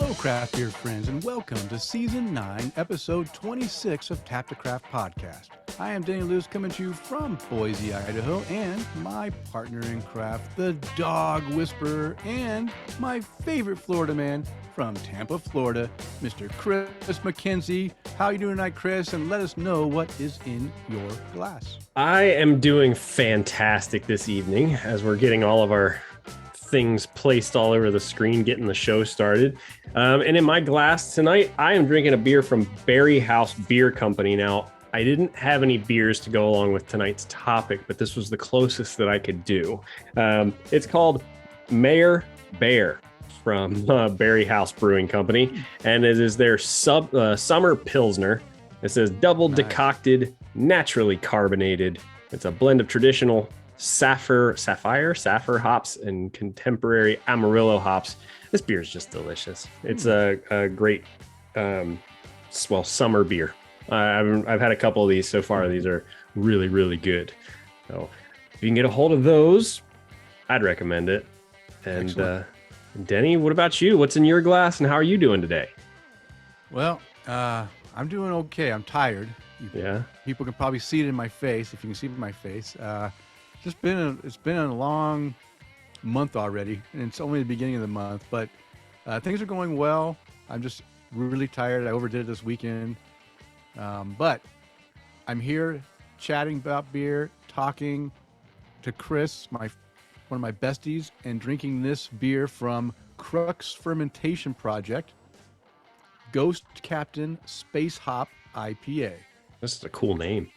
Hello, craft beer friends, and welcome to Season 9, Episode 26 of Tap to Craft Podcast. I am Danny Lewis, coming to you from Boise, Idaho, and my partner in craft, the Dog Whisperer, and my favorite Florida man from Tampa, Florida, Mr. Chris McKenzie. How are you doing tonight, Chris? And let us know what is in your glass. I am doing fantastic this evening as we're getting all of our things placed all over the screen, getting the show started. And in my glass tonight, I am drinking a beer from Barriehaus Beer Company. Now, I didn't have any beers to go along with tonight's topic, but this was the closest that I could do. It's called Mayor Bear from Barriehaus Brewing Company, and it is their summer Pilsner. It says double decocted, naturally carbonated. It's a blend of traditional sapphire hops and contemporary Amarillo hops. This beer is just delicious. It's a great summer beer. I've had a couple of these so far. These are really, really good. So if you can get a hold of those, I'd recommend it. And Denny, what about you? What's in your glass and how are you doing today? Well, I'm doing okay. I'm tired. Yeah. People can probably see it in my face, if you can see it in my face. It's been a long month already, and it's only the beginning of the month, but things are going well. I'm just really tired. I overdid it this weekend, but I'm here chatting about beer, talking to Chris, one of my besties, and drinking this beer from Crux Fermentation Project, Ghost Captain Space Hop IPA. This is a cool name.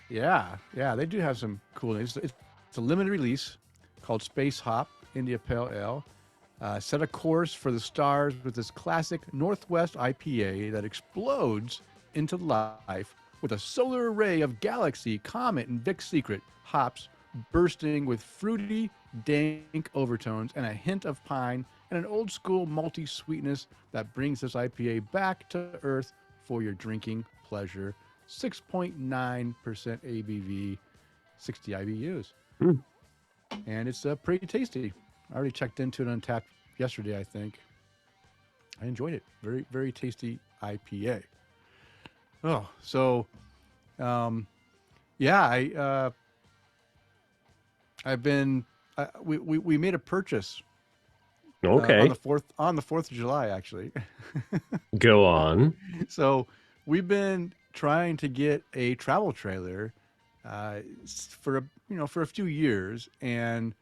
Yeah, they do have some cool names. It's a limited release called Space Hop India Pale Ale. Set a course for the stars with this classic Northwest IPA that explodes into life with a solar array of Galaxy, Comet, and Vic Secret hops bursting with fruity, dank overtones and a hint of pine and an old school malty sweetness that brings this IPA back to earth for your drinking pleasure. 6.9% ABV, 60 IBUs. And it's pretty tasty. I already checked into it on tap yesterday, I think. I enjoyed it. Very, very tasty IPA. Oh, so, yeah, we made a purchase. Okay. On the 4th of July, actually. Go on. So we've been trying to get a travel trailer for a few years, and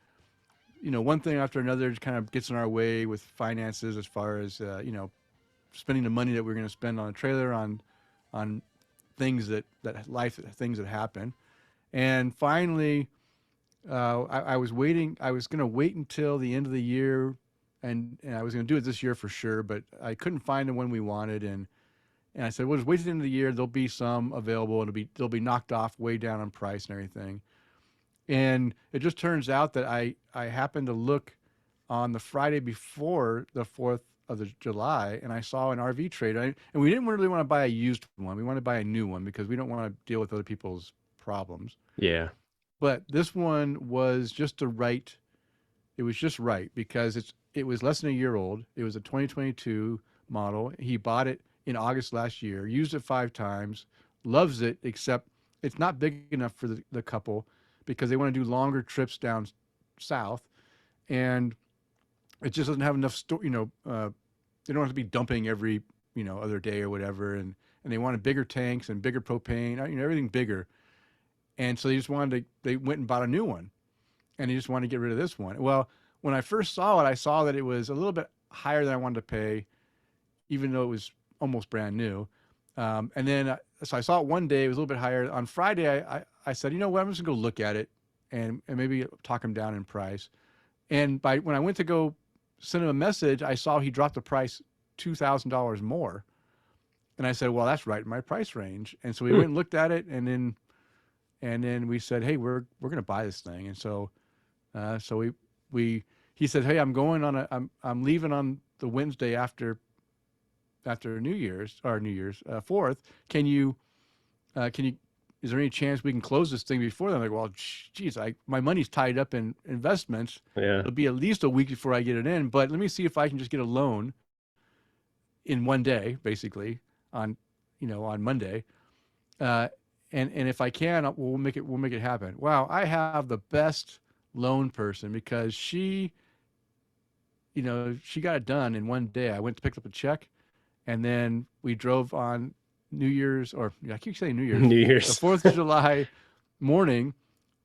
one thing after another just kind of gets in our way with finances as far as spending the money that we're going to spend on a trailer on things that happen. And finally, I was going to wait until the end of the year, and I was going to do it this year for sure, but I couldn't find the one we wanted, and I said, well, just wait till the end of the year. There'll be some available, and they'll be knocked off way down on price and everything. And it just turns out that I happened to look on the Friday before the 4th of July, and I saw an RV trailer. And we didn't really want to buy a used one. We wanted to buy a new one because we don't want to deal with other people's problems. Yeah. But this one was just right because it was less than a year old. It was a 2022 model. He bought it in August last year, used it 5 times, loves it, except it's not big enough for the couple because they want to do longer trips down south, and it just doesn't have enough they don't have to be dumping every other day or whatever, and they wanted bigger tanks and bigger propane, everything bigger. And so they went and bought a new one, and they just wanted to get rid of this one. Well, when I first saw it, I saw that it was a little bit higher than I wanted to pay, even though it was almost brand new. And then, so I saw it one day, it was a little bit higher. On Friday, I said, you know what, I'm just gonna go look at it and maybe talk him down in price. And when I went to go send him a message, I saw he dropped the price $2,000 more. And I said, well, that's right in my price range. And so we went and looked at it, and then we said, hey, we're gonna buy this thing. And so he said, hey, I'm leaving on the Wednesday after New Year's 4th. Is there any chance we can close this thing before then? I'm like, well, geez, my money's tied up in investments. Yeah. It'll be at least a week before I get it in, but let me see if I can just get a loan in one day, basically on, on Monday. Uh, and if I can, we'll make it happen. Wow, I have the best loan person because she got it done in one day. I went to pick up a check, and then we drove on New Year's, or I keep saying New Year's, New the Year's. 4th of July morning,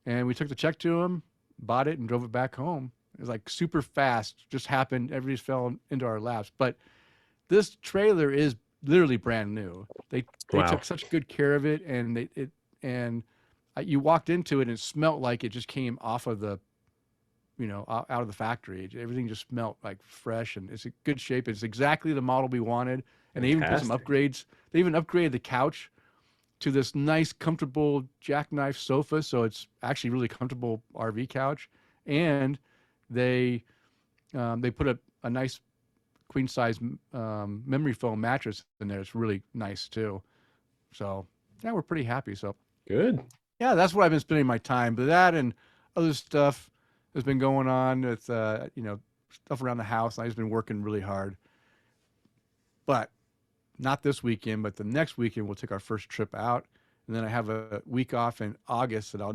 and we took the check to him, bought it, and drove it back home. It was like super fast, just happened. Everybody just fell into our laps. But this trailer is literally brand new. They Wow. took such good care of it, and you walked into it and it smelled like it just came off of the out of the factory. Everything just smelled like fresh, and it's in good shape. It's exactly the model we wanted. And they even put some Fantastic. upgrades. They even upgraded the couch to this nice, comfortable jackknife sofa. So it's actually really comfortable RV couch. And they put a nice queen size memory foam mattress in there. It's really nice too. So yeah, we're pretty happy. So Good. yeah, that's what I've been spending my time. But that and other stuff has been going on with stuff around the house. I've just been working really hard. But not this weekend, but the next weekend we'll take our first trip out, and then I have a week off in August that we're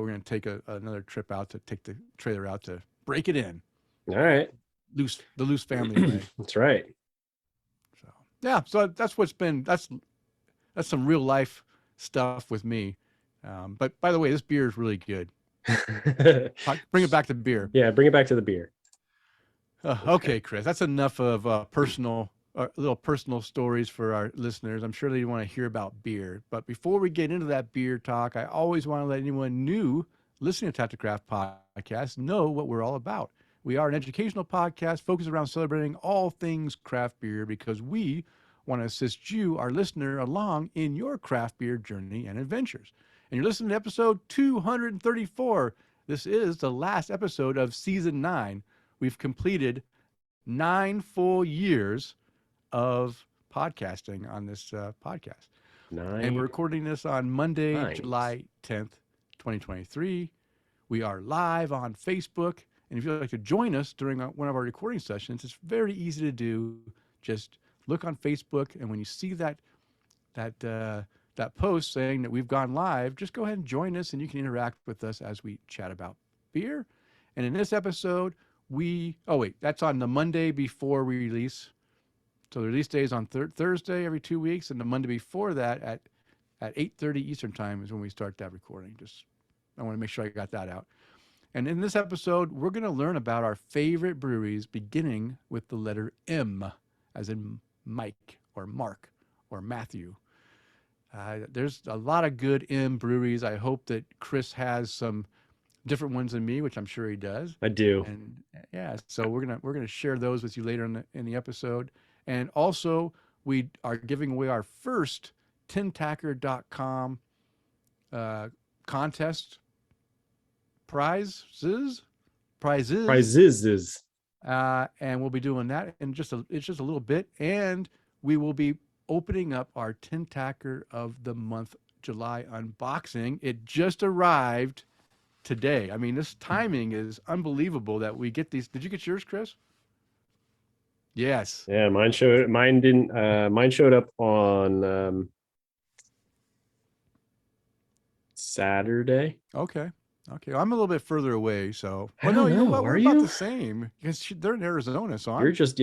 going to take another trip out to take the trailer out to break it in. All right. The loose family way. That's right. So yeah, so that's what's been. That's some real life stuff with me. But by the way, this beer is really good. Bring it back to beer. Yeah, bring it back to the beer. Okay, Chris, that's enough of little personal stories for our listeners. I'm sure they want to hear about beer. But before we get into that beer talk, I always want to let anyone new listening to Tap to Craft podcast know what we're all about. We are an educational podcast focused around celebrating all things craft beer because we want to assist you, our listener, along in your craft beer journey and adventures. And you're listening to episode 234. This is the last episode of season 9. We've completed 9 full years of podcasting on this podcast. 9. And we're recording this on Monday, Nice. July 10th, 2023. We are live on Facebook. And if you'd like to join us during one of our recording sessions, it's very easy to do. Just look on Facebook, and when you see that post saying that we've gone live, just go ahead and join us, and you can interact with us as we chat about beer. And in this episode, that's on the Monday before we release. So the release day is on Thursday every 2 weeks, and the Monday before that at 8:30 Eastern time is when we start that recording. I want to make sure I got that out. And in this episode, we're going to learn about our favorite breweries, beginning with the letter M, as in Mike or Mark or Matthew. There's a lot of good M breweries. I hope that Chris has some different ones than me, which I'm sure he does. I do. And yeah, so we're gonna share those with you later in the episode. And also, we are giving away our first tintacker.com contest prizes. And we'll be doing that in just a little bit, and we will be opening up our Tin Tacker of the Month July unboxing. It just arrived today. I mean, this timing is unbelievable that we get these. Did you get yours, Chris? Yes. Yeah, mine showed up on Saturday. Okay. I'm a little bit further away, so. I don't you know know. what? We're Are about you? the same because they're in Arizona, so You're just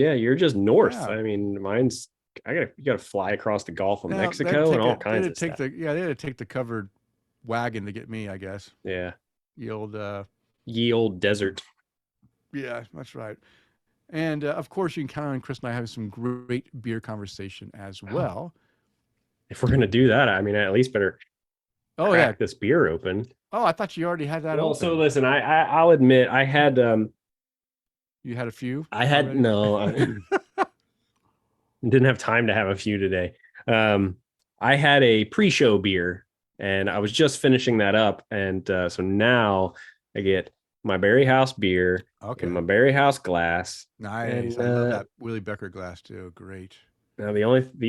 north. Yeah. I mean, you gotta fly across the Gulf of Now, Mexico and all kinds of stuff. they had to take the covered wagon to get me, I guess. Yeah. The old Ye old desert. yeah, that's right. And of course, you can count on Chris and I having some great beer conversation as well. If we're gonna do that, I mean, I at least better crack this beer open. Oh, I thought you already had that Well, open. so listen, I'll admit I had You had a few? I had already? no I didn't have time to have a few today. I had a pre-show beer and I was just finishing that up, and so now I get my Barriehaus beer in my Barriehaus glass. Nice. And, I love that Willie Becker glass too. Great. Now the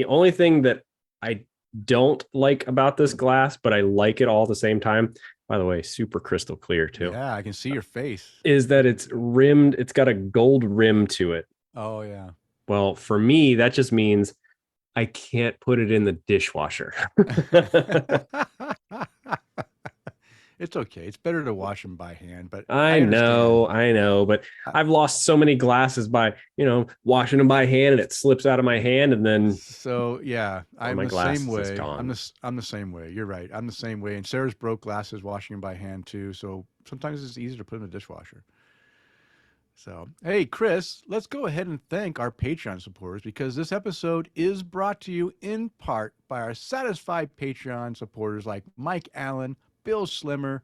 only thing that I don't like about this glass, but I like it all at the same time, by the way, super crystal clear too. Yeah, I can see your face. Is that it's rimmed, it's got a gold rim to it. Oh yeah. Well, for me, that just means I can't put it in the dishwasher. It's okay. It's better to wash them by hand, but I I understand. know, but I, I've lost so many glasses by, washing them by hand and it slips out of my hand and then so yeah, one of I'm my the same glasses is way. gone. I'm the same way. You're right. I'm the same way. And Sarah's broke glasses washing them by hand too. So sometimes it's easier to put in the dishwasher. So, hey, Chris, let's go ahead and thank our Patreon supporters because this episode is brought to you in part by our satisfied Patreon supporters like Mike Allen, Bill Slimmer,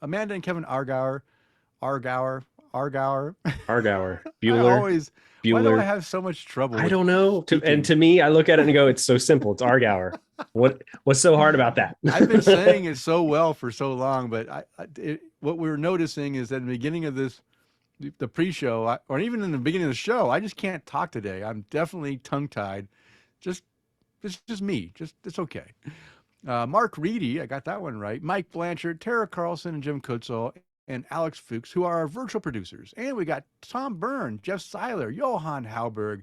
Amanda and Kevin Argour, Argour. Argour, I Bueller, always, why do I Bueller. have so much trouble I with don't know. speaking? To me, I look at it and go, it's so simple. It's Argour. What's so hard about that? I've been saying it so well for so long, but what we're noticing is that in the beginning of the pre-show, or even in the beginning of the show, I just can't talk today. I'm definitely tongue-tied. Just, it's just me. Just it's okay. Mark Reedy, I got that one right. Mike Blanchard, Tara Carlson, and Jim Kutzel, and Alex Fuchs, who are our virtual producers. And we got Tom Byrne, Jeff Seiler, Johan Hauberg,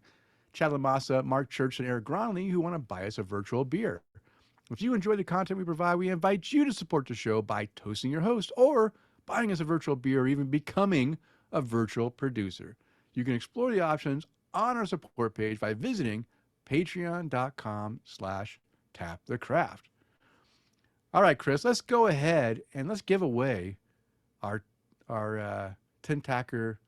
Chad Lamassa, Mark Church, and Eric Gronley, who want to buy us a virtual beer. If you enjoy the content we provide, we invite you to support the show by toasting your host or buying us a virtual beer or even becoming a virtual producer. You can explore the options on our support page by visiting patreon.com/tapthecraft. All right, Chris, let's go ahead and let's give away our Tin Tacker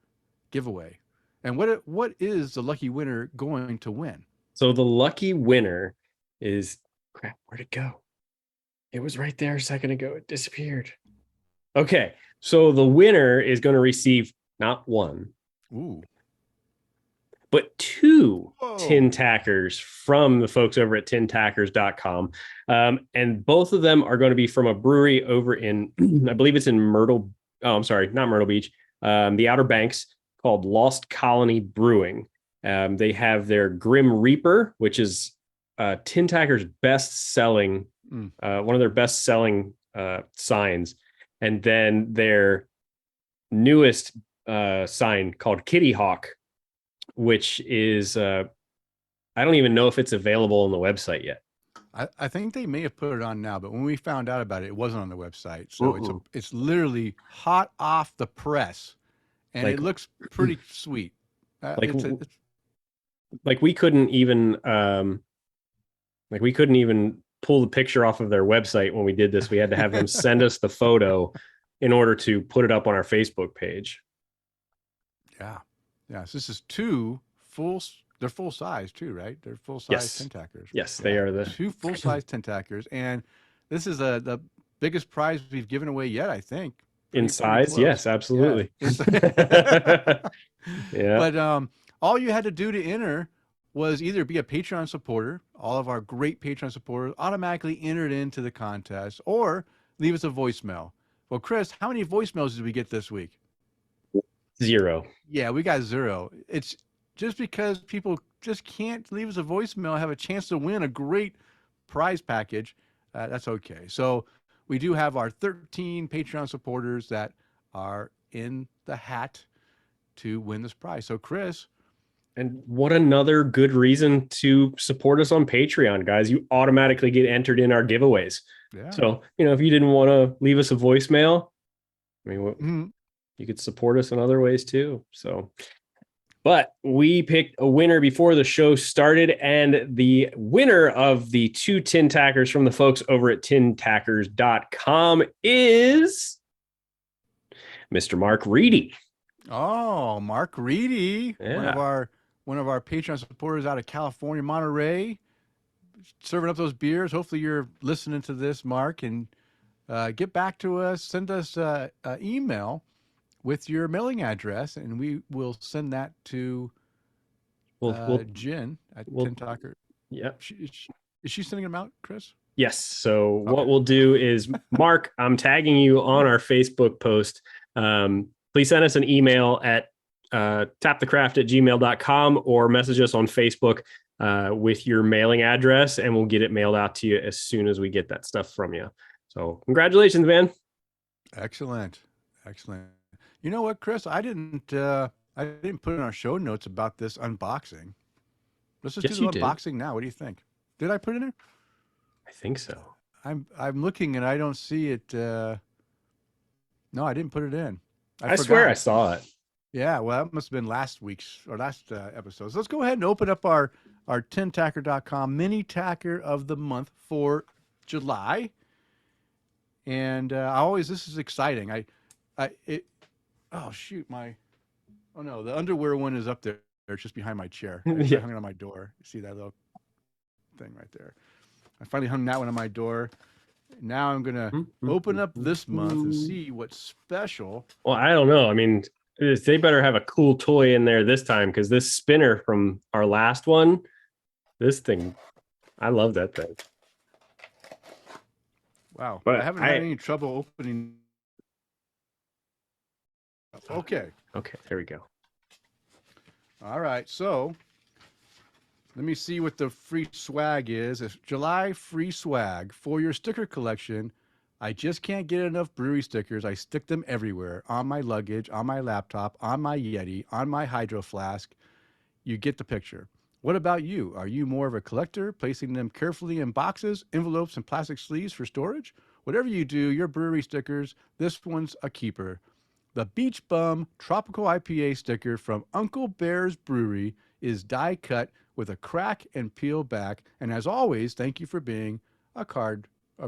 giveaway. And what is the lucky winner going to win? So the lucky winner is crap. Where'd it go? It was right there a second ago. It disappeared. Okay. So the winner is going to receive not one, Ooh. but two Whoa. tin tackers from the folks over at tintackers.com. And both of them are going to be from a brewery over in, I believe it's in Myrtle. Oh, I'm sorry, not Myrtle Beach, the Outer Banks, called Lost Colony Brewing. They have their Grim Reaper, which is Tin Tacker's best-selling, one of their best-selling signs. And then their newest sign called Kitty Hawk, which is, I don't even know if it's available on the website yet. I think they may have put it on now, but when we found out about it, it wasn't on the website. So it's literally hot off the press, and it looks pretty sweet. We couldn't even pull the picture off of their website when we did this. We had to have them send us the photo in order to put it up on our Facebook page. Yeah. So this is they're full size too, right? They're full size tin tackers. Yes, they are the two full size tin tackers. And this is the biggest prize we've given away yet, I think. In size, yes, absolutely. Yeah. But all you had to do to enter was either be a Patreon supporter, all of our great Patreon supporters automatically entered into the contest, or leave us a voicemail. Well, Chris, how many voicemails did we get this week? 0. Yeah, we got 0. It's just because people just can't leave us a voicemail, have a chance to win a great prize package. That's okay. So we do have our 13 Patreon supporters that are in the hat to win this prize. So Chris. And what another good reason to support us on Patreon, guys. You automatically get entered in our giveaways. Yeah. So, if you didn't want to leave us a voicemail, you could support us in other ways too. So, but we picked a winner before the show started, and the winner of the 2 tin tackers from the folks over at tintackers.com is Mr. Mark Reedy. Oh, Mark Reedy, one of our Patreon supporters out of California, Monterey, serving up those beers. Hopefully you're listening to this, Mark, and get back to us. Send us an email with your mailing address, and we will send that to Jen at Tin Tacker. Yeah. Is she sending them out, Chris? Yes. So what we'll do is, Mark, I'm tagging you on our Facebook post. Please send us an email at tapthecraft@gmail.com or message us on Facebook with your mailing address, and we'll get it mailed out to you as soon as we get that stuff from you. So congratulations, man. Excellent. You know what, Chris? I didn't I didn't put in our show notes about this unboxing. Let's just do Yes, the you did. unboxing now. What do you think? Did I put it in there? I think so. I'm looking and I don't see it. No, I didn't put it in. I swear I forgot. saw it. Yeah, well, that must have been last week's or last episode. So let's go ahead and open up our tintacker.com mini tacker of the month for July. And this is exciting. It, oh shoot, oh no, the underwear one is up there. It's just behind my chair. I Yeah. hung it on my door. You see that little thing right there? I finally hung that one on my door. Now I'm gonna open up this month and see what's special. Well, I don't know. I mean, they better have a cool toy in there this time, because this spinner from our last one, this thing, I love that thing. Wow, But I haven't had any trouble opening. Okay. Okay, there we go. All right, so let me see what the free swag is. It's July free swag for your sticker collection. I just can't get enough brewery stickers. I stick them everywhere, on my luggage, on my laptop, on my Yeti, on my hydro flask. You get the picture. What about you? Are you more of a collector, placing them carefully in boxes, envelopes, and plastic sleeves for storage? Whatever you do, your brewery stickers, this one's a keeper. The Beach Bum Tropical IPA sticker from Uncle Bear's Brewery is die cut with a crack and peel back. And as always, thank you for being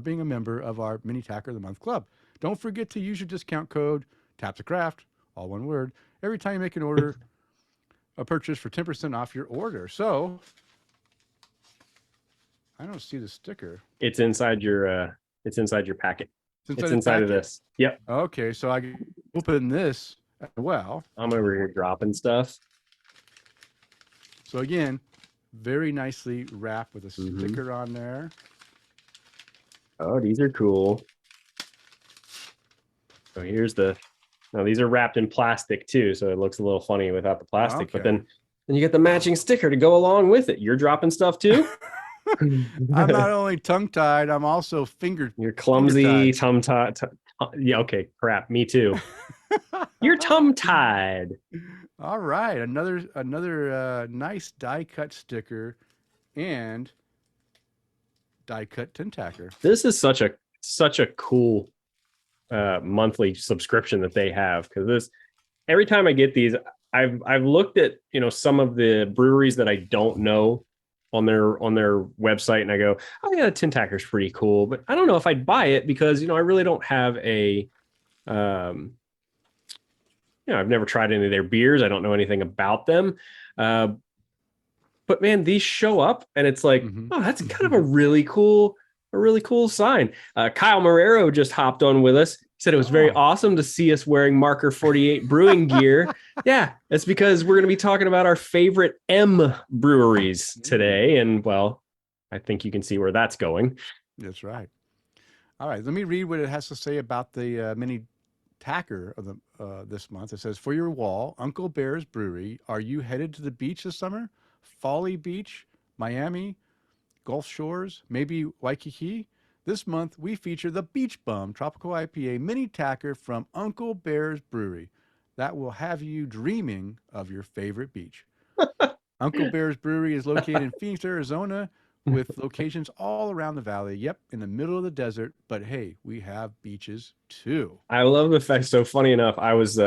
being a member of our Mini Tacker of the Month Club. Don't forget to use your discount code TAP2CRAFT, all one word, every time you make a purchase for 10% off your order. So I don't see the sticker. It's inside your packet. It's inside of this. Yep. Okay, so I can open this as well. I'm over here dropping stuff. So again, very nicely wrapped with a sticker on there. Oh, these are cool. So here's now these are wrapped in plastic too, so it looks a little funny without the plastic. Okay. But then you get the matching sticker to go along with it. You're dropping stuff too. I'm not only tongue-tied, I'm also You're clumsy, tongue-tied. Yeah, okay, crap. Me too. You're tongue-tied. All right, another nice die-cut sticker and die-cut tin tacker. This is such a cool monthly subscription that they have, because every time I get these, I've looked at some of the breweries that I don't know on their website, and I go, oh yeah, tin tacker's pretty cool, but I don't know if I'd buy it, because I really don't have a I've never tried any of their beers. I don't know anything about them. But man, these show up and it's like, oh, that's kind of a really cool sign. Kyle Marrero just hopped on with us. He said it was very awesome to see us wearing Marker 48 brewing gear. Yeah, that's because we're going to be talking about our favorite M breweries today. And well, I think you can see where that's going. That's right. All right, let me read what it has to say about the mini tacker of the this month. It says, for your wall, Uncle Bear's Brewery. Are you headed to the beach this summer? Folly Beach, Miami, Gulf Shores, maybe Waikiki? This month, we feature the Beach Bum Tropical IPA mini tacker from Uncle Bear's Brewery that will have you dreaming of your favorite beach. Uncle Bear's Brewery is located in Phoenix, Arizona, with locations all around the valley. Yep, in the middle of the desert. But hey, we have beaches too. I love the fact. So funny enough, I was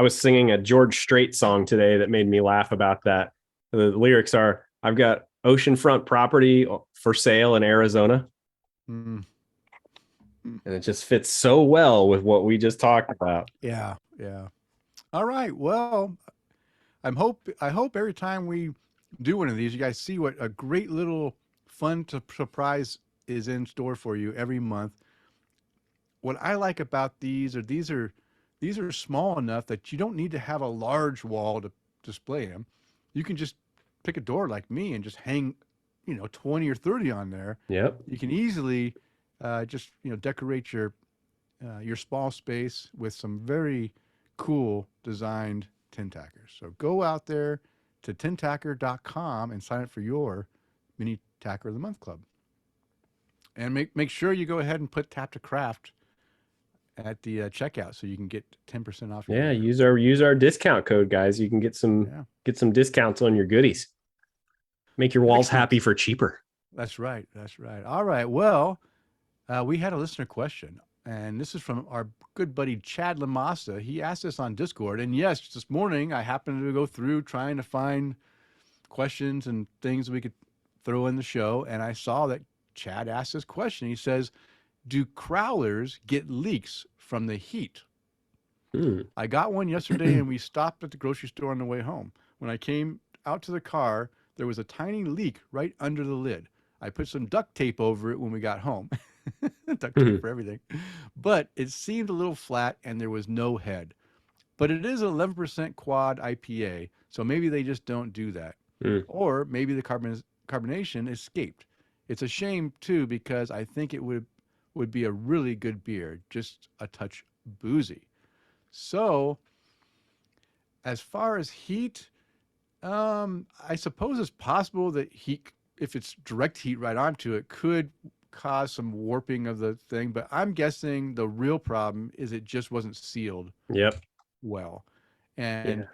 singing a George Strait song today that made me laugh about that. The lyrics are, I've got oceanfront property for sale in Arizona. And it just fits so well with what we just talked about. Yeah. All right. Well, I hope every time we do one of these, you guys see what a great little fun surprise is in store for you every month. What I like about these are small enough that you don't need to have a large wall to display them. You can just pick a door like me and just hang, 20 or 30 on there. Yep. You can easily just decorate your small space with some very cool designed tin tackers. So go out there to tintacker.com and sign up for your mini tacker of the month club. And make sure you go ahead and put Tap to Craft at the checkout, so you can get 10% off. Yeah, use our discount code, guys. You can get some discounts on your goodies. Make your walls happy for cheaper. That's right. All right. Well, we had a listener question, and this is from our good buddy Chad Lamassa. He asked us on Discord, and yes, this morning I happened to go through trying to find questions and things we could throw in the show, and I saw that Chad asked this question. He says, do crowlers get leaks from the heat? I got one yesterday, and we stopped at the grocery store on the way home. When I came out to the car, there was a tiny leak right under the lid. I put some duct tape over it when we got home. Duct tape for everything. But it seemed a little flat, and there was no head. But it is 11% quad IPA, so maybe they just don't do that. Or maybe the carbonation escaped. It's a shame, too, because I think it would be a really good beer, just a touch boozy. So, as far as heat, I suppose it's possible that heat, if it's direct heat right onto it, could cause some warping of the thing. But I'm guessing the real problem is it just wasn't sealed well. And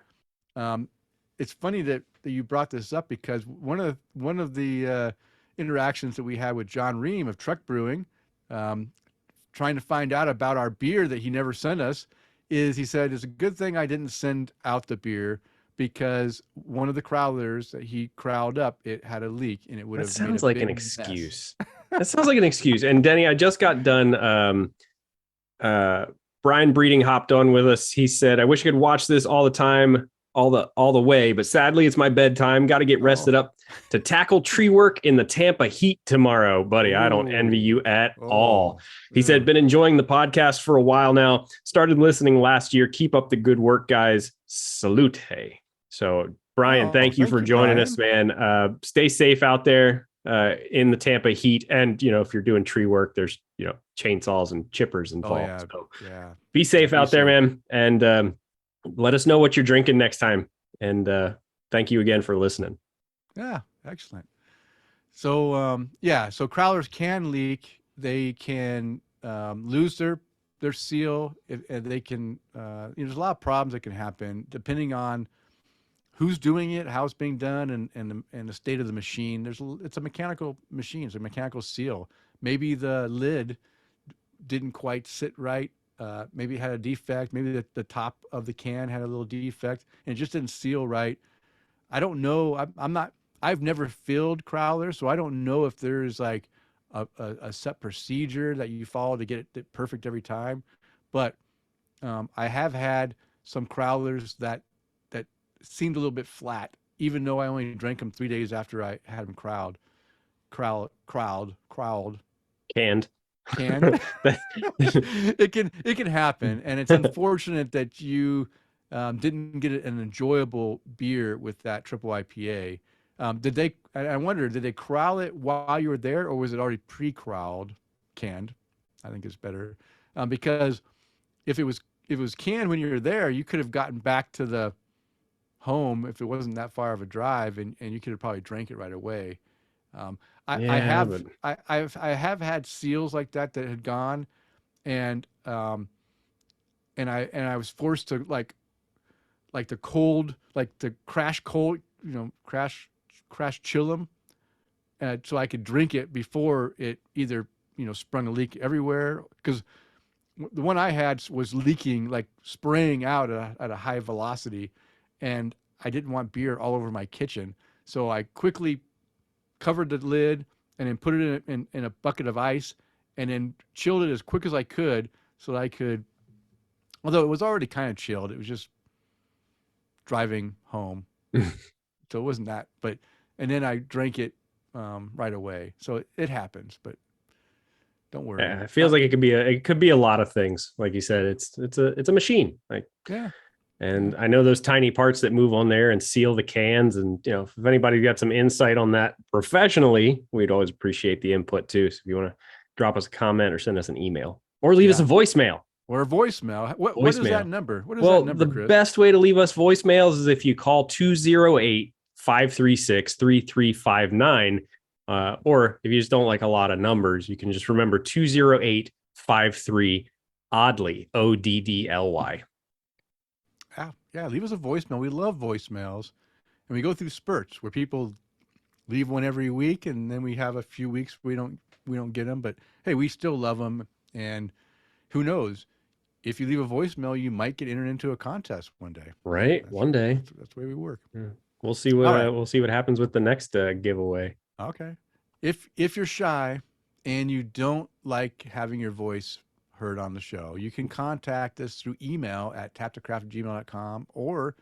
it's funny that you brought this up, because one of the interactions that we had with John Ream of Truck Brewing, trying to find out about our beer that he never sent us, is he said, it's a good thing I didn't send out the beer, because one of the crowlers that he crowled up, it had a leak, and it would have sounds like an excuse. That sounds like an excuse. And Denny, I just got done. Brian Breeding hopped on with us. He said, I wish I could watch this all the time, all the way, but sadly it's my bedtime. Got to get rested up to tackle tree work in the Tampa heat tomorrow, buddy. I don't envy you at all. He said, been enjoying the podcast for a while now. Started listening last year. Keep up the good work, guys. Salute. Hey. So Brian, thank you for joining us, man. Stay safe out there in the Tampa heat. And, if you're doing tree work, there's, chainsaws and chippers involved. So be safe out there, man. And let us know what you're drinking next time. And thank you again for listening. Yeah, excellent. So, so crowlers can leak. They can lose their seal. If they can, there's a lot of problems that can happen depending on who's doing it, how it's being done, and the state of the machine. It's a mechanical machine. It's a mechanical seal. Maybe the lid didn't quite sit right. Maybe it had a defect. Maybe the top of the can had a little defect, and it just didn't seal right. I don't know. I've never filled crowlers, so I don't know if there's like a set procedure that you follow to get it perfect every time. But I have had some crowlers that seemed a little bit flat, even though I only drank them 3 days after I had them canned. It can happen, and it's unfortunate that you didn't get an enjoyable beer with that triple IPA. I wonder, did they crowel it while you were there, or was it already pre-crowled, canned? I think it's better, because if it was canned when you were there, you could have gotten back to the home if it wasn't that far of a drive, and you could have probably drank it right away. I have had seals like that had gone, and I was forced to like the cold, like the crash cold, crash chill them, so I could drink it before it either sprung a leak everywhere, because the one I had was leaking, like spraying out at a high velocity, and I didn't want beer all over my kitchen, so I quickly covered the lid and then put it in a bucket of ice, and then chilled it as quick as I could, so that I could, although it was already kind of chilled, it was just driving home. So it wasn't that, and then I drank it right away. So it happens, but don't worry. Yeah, it feels like it could be a lot of things. Like you said, it's a machine. And I know those tiny parts that move on there and seal the cans. And, if anybody got some insight on that professionally, we'd always appreciate the input too. So if you want to drop us a comment or send us an email or leave us a voicemail. Or a voicemail. What is that number? What is that number, the Chris? best way to leave us voicemails is if you call 208-536-3359. Or if you just don't like a lot of numbers, you can just remember 208-53 Oddly, ODDLY. Yeah. Leave us a voicemail. We love voicemails, and we go through spurts where people leave one every week, and then we have a few weeks we don't get them. But hey, we still love them, and who knows? If you leave a voicemail, you might get entered into a contest one day. Right, one day. That's the way we work. Yeah. We'll see what happens with the next giveaway. Okay. If you're shy and you don't like having your voice heard on the show, you can contact us through email at taptocraft@gmail.com, or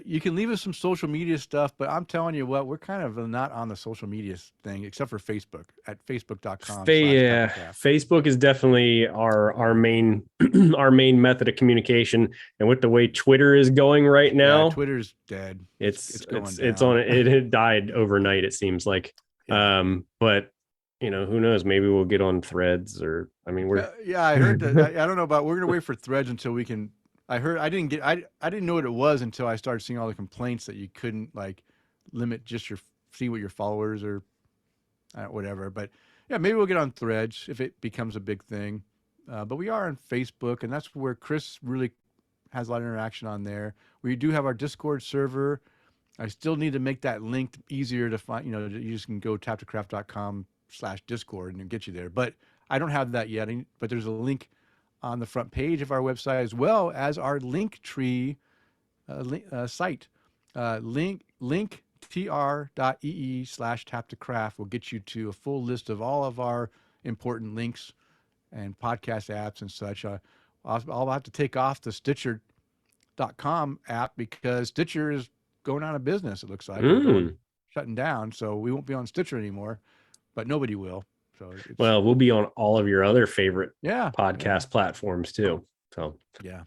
you can leave us some social media stuff. But I'm telling you what, we're kind of not on the social media thing except for Facebook at facebook.com. Yeah, Facebook is definitely our main our main method of communication. And with the way Twitter is going right now, Twitter's dead. It's on it died overnight, it seems like. Yeah. But who knows? Maybe we'll get on Threads, or I heard that. I don't know about. We're gonna wait for Threads until we can. I didn't know what it was until I started seeing all the complaints that you couldn't limit just see what your followers or whatever. But yeah, maybe we'll get on Threads if it becomes a big thing. But we are on Facebook, and that's where Chris really has a lot of interaction on there. We do have our Discord server. I still need to make that link easier to find. You just can go taptocraft.com/Discord and it'll get you there. But I don't have that yet. But there's a link on the front page of our website, as well as our Linktree site. linktr.ee/taptocraft will get you to a full list of all of our important links and podcast apps and such. I'll have to take off the Stitcher.com app because Stitcher is going out of business, it looks like. Shutting down, so we won't be on Stitcher anymore, but nobody will. So we'll be on all of your other favorite podcast platforms too. So yeah.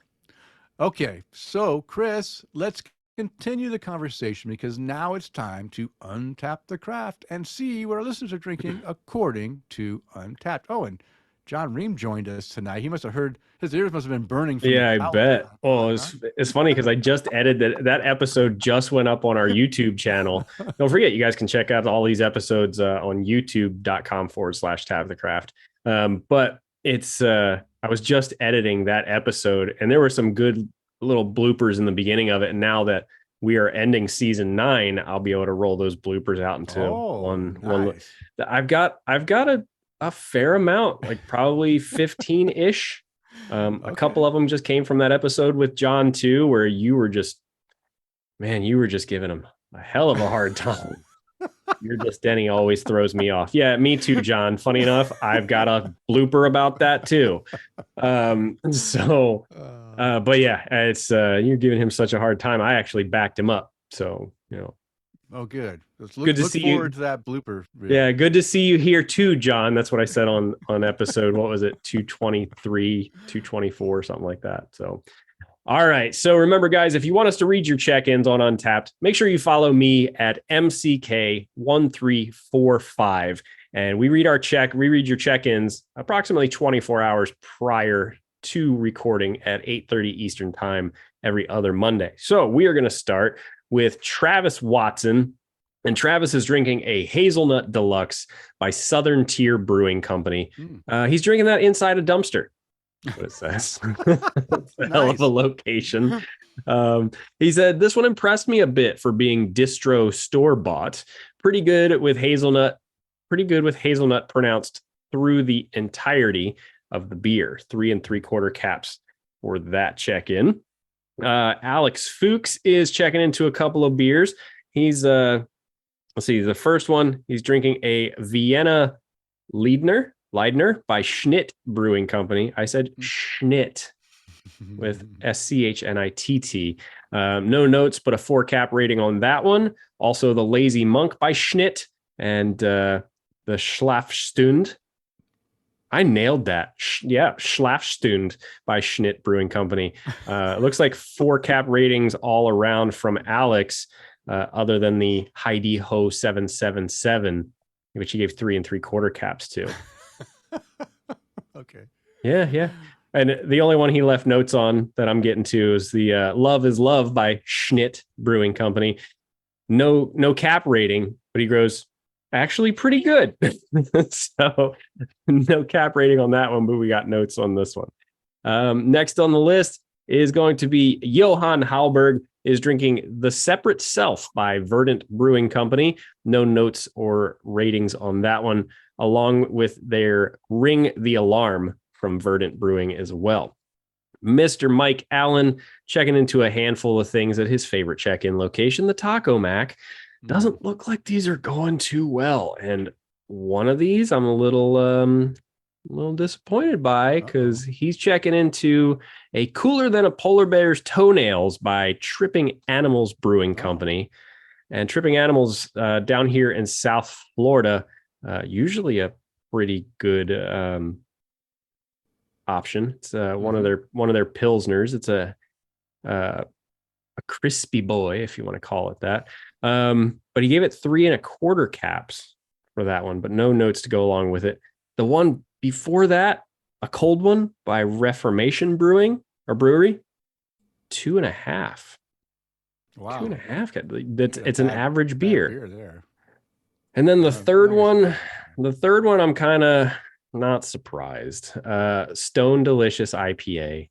Okay, so Chris, let's continue the conversation because now it's time to untap the craft and see what our listeners are drinking according to Untapped. Oh, and John Ream joined us tonight. He must have heard, his ears must have been burning. I bet. Oh, it's funny because I just edited that episode, just went up on our YouTube channel. Don't forget, you guys can check out all these episodes on youtube.com/tapthecraft. But it's, I was just editing that episode and there were some good little bloopers in the beginning of it. And now that we are ending season 9, I'll be able to roll those bloopers out into one. I've got a fair amount, like probably 15-ish. A couple of them just came from that episode with John too, where you were just giving him a hell of a hard time. Denny always throws me off. Yeah, me too, John. Funny enough, I've got a blooper about that too. But yeah, it's you're giving him such a hard time. I actually backed him up. So, Oh, good. Look forward to that blooper. Really. Yeah, good to see you here too, John. That's what I said on episode, what was it, 223, 224, something like that. So, all right. So remember, guys, if you want us to read your check-ins on Untapped, make sure you follow me at MCK1345. And we read your check-ins approximately 24 hours prior to recording at 8:30 Eastern time every other Monday. So we are going to start with Travis Watson, and Travis is drinking a Hazelnut Deluxe by Southern Tier Brewing Company. He's drinking that inside a dumpster. That's what it says. It's a hell of a location. He said, this one impressed me a bit for being distro store-bought. Pretty good with hazelnut pronounced through the entirety of the beer. 3 3/4 caps for that check-in. Alex Fuchs is checking into a couple of beers. He's let's see, the first one, he's drinking a Vienna Leidner by Schnitt Brewing Company. I said Schnitt with SCHNITT. No notes, but a 4 cap rating on that one. Also the Lazy Monk by Schnitt and the Schlafstund. I nailed that. Schlafstund by Schnitt Brewing Company. It looks like 4 cap ratings all around from Alex, other than the Heidi Ho 777, which he gave 3 3/4 caps to. Okay. Yeah. And the only one he left notes on that I'm getting to is the Love is Love by Schnitt Brewing Company. No cap rating, but he goes, actually pretty good. So no cap rating on that one, but we got notes on this one. Next on the list is going to be Johann Halberg is drinking The Separate Self by Verdant Brewing Company. No notes or ratings on that one, along with their Ring the Alarm from Verdant Brewing as well. Mr. Mike Allen checking into a handful of things at his favorite check-in location, the Taco Mac. Doesn't look like these are going too well. And one of these I'm a little disappointed by, because he's checking into a Cooler Than a Polar Bear's Toenails by Tripping Animals Brewing Company. And Tripping Animals down here in South Florida, usually a pretty good option. It's one of their pilsners. It's a crispy boy, if you want to call it that. But he gave it 3 1/4 caps for that one, but no notes to go along with it. The one before that, a cold one by Reformation Brewing or Brewery, 2.5. Wow, 2.5. It's an average beer there. And then the third one, I'm kind of not surprised. Stone Delicious IPA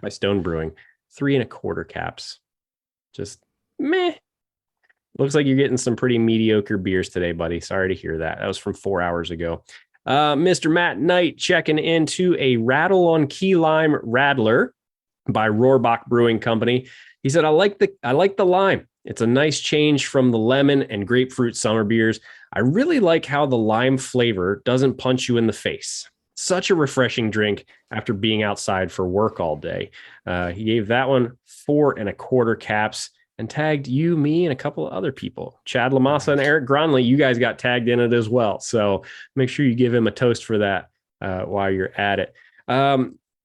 by Stone Brewing, 3 1/4 caps. Just meh. Looks like you're getting some pretty mediocre beers today, buddy. Sorry to hear that. That was from 4 hours ago. Mr. Matt Knight checking into a Rattle on Key Lime Radler by Rohrbach Brewing Company. He said, I like the lime. It's a nice change from the lemon and grapefruit summer beers. I really like how the lime flavor doesn't punch you in the face. Such a refreshing drink after being outside for work all day. He gave that one 4 1/4 caps and tagged you, me, and a couple of other people. Chad Lamassa and Eric Gronley, you guys got tagged in it as well. So make sure you give him a toast for that while you're at it.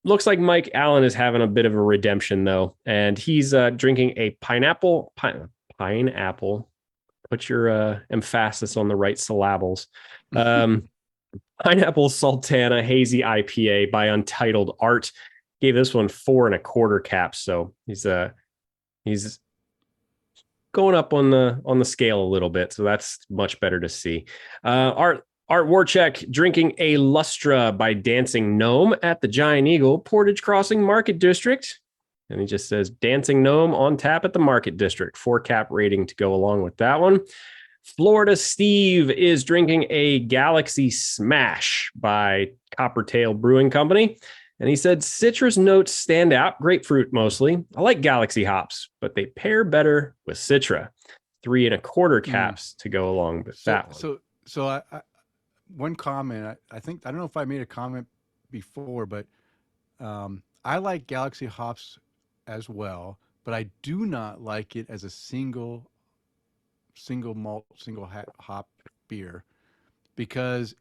Looks like Mike Allen is having a bit of a redemption, though, and he's drinking a pineapple. Put your emphasis on the right syllables. Pineapple Sultana Hazy IPA by Untitled Art. Gave this one 4 1/4 caps, so he's going up on the scale a little bit, so that's much better to see. Art Warchek drinking a Lustra by Dancing Gnome at the Giant Eagle Portage Crossing Market District. And he just says Dancing Gnome on tap at the Market District. 4 cap rating to go along with that one. Florida Steve is drinking a Galaxy Smash by Coppertail Brewing Company. And he said citrus notes stand out, grapefruit mostly. I like Galaxy hops, but they pair better with Citra. 3 1/4 caps to go along with that one. So I one comment, I think, I don't know if I made a comment before, but I like Galaxy hops as well, but I do not like it as a single malt, single hop beer, because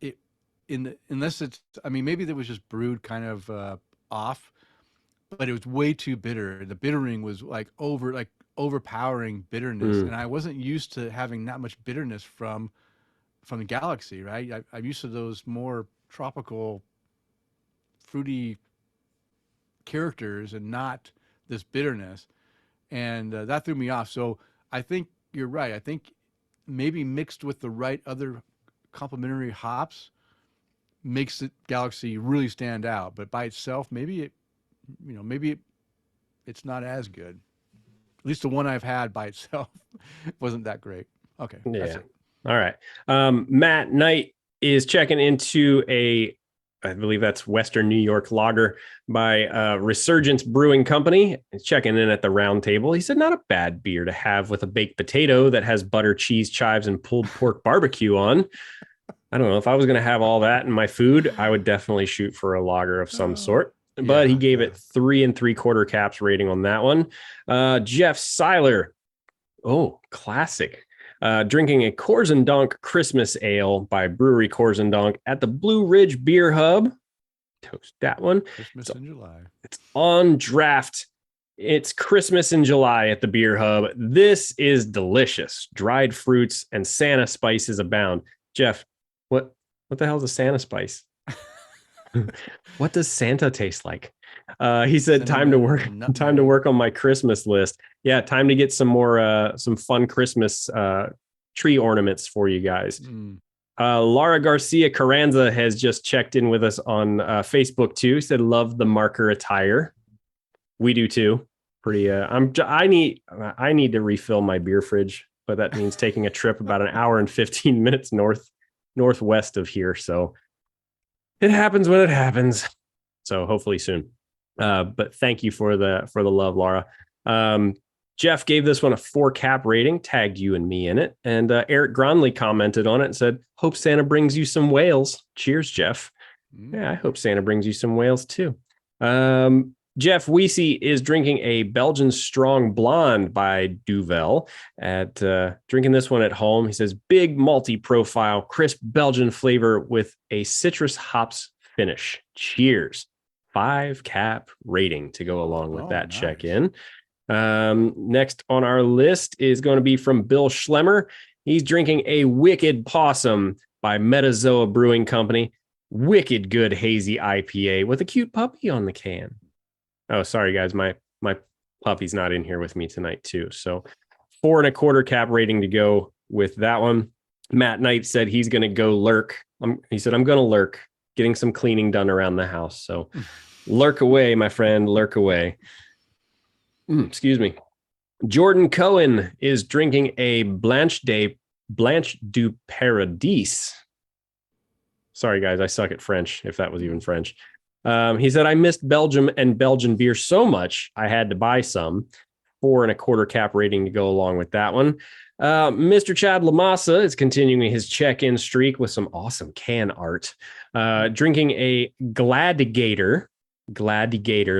unless it's, I mean, maybe that was just brewed kind of off, but it was way too bitter. The bittering was overpowering bitterness, and I wasn't used to having that much bitterness from the Galaxy, right? I'm used to those more tropical, fruity characters and not this bitterness, and that threw me off. So I think you're right. I think maybe mixed with the right other complementary hops makes the Galaxy really stand out. But by itself, maybe it's not as good. At least the one I've had by itself wasn't that great. Okay. Yeah. That's it. All right. Matt Knight is checking into I believe that's Western New York lager by Resurgence Brewing Company. He's checking in at the round table. He said, not a bad beer to have with a baked potato that has butter, cheese, chives, and pulled pork barbecue on. I don't know. If I was going to have all that in my food, I would definitely shoot for a lager of some sort. But he gave it 3 3/4 caps rating on that one. Jeff Seiler. Oh, classic. Drinking a Korzendonk Christmas Ale by Brewery Korzendonk at the Blue Ridge Beer Hub. Toast that one. Christmas in July. It's on draft. It's Christmas in July at the Beer Hub. This is delicious. Dried fruits and Santa spices abound. Jeff, what the hell is a Santa spice? What does Santa taste like? He said, time to work on my Christmas list. Yeah, time to get some more some fun Christmas tree ornaments for you guys. Laura Garcia Carranza has just checked in with us on Facebook too. Said love the marker attire. We do too. Pretty. I need to refill my beer fridge, but that means taking a trip about an hour and 15 minutes northwest of here. So it happens when it happens. So hopefully soon. But thank you for the love, Laura. Jeff gave this one a 4 cap rating, tagged you and me in it. And Eric Gronley commented on it and said, hope Santa brings you some whales. Cheers, Jeff. Yeah, I hope Santa brings you some whales too. Jeff Weesey is drinking a Belgian Strong Blonde by Duvel. Drinking this one at home. He says, big malty profile, crisp Belgian flavor with a citrus hops finish. Cheers. 5 cap rating to go along with that nice. Check-in. Next on our list is going to be from Bill Schlemmer. He's drinking a Wicked Possum by Metazoa Brewing Company. Wicked good hazy IPA with a cute puppy on the can. Oh, sorry guys, my puppy's not in here with me tonight too. So 4.25 cap rating to go with that one. Matt Knight said he's going to go lurk. He said, I'm going to lurk, getting some cleaning done around the house. So lurk away, my friend, lurk away. Excuse me. Jordan Cohen is drinking a Blanche du Paradis. Sorry, guys, I suck at French, if that was even French. He said, I missed Belgium and Belgian beer so much, I had to buy some. 4.25 cap rating to go along with that one. Mr. Chad Lamassa is continuing his check-in streak with some awesome can art. Drinking a Gladiator,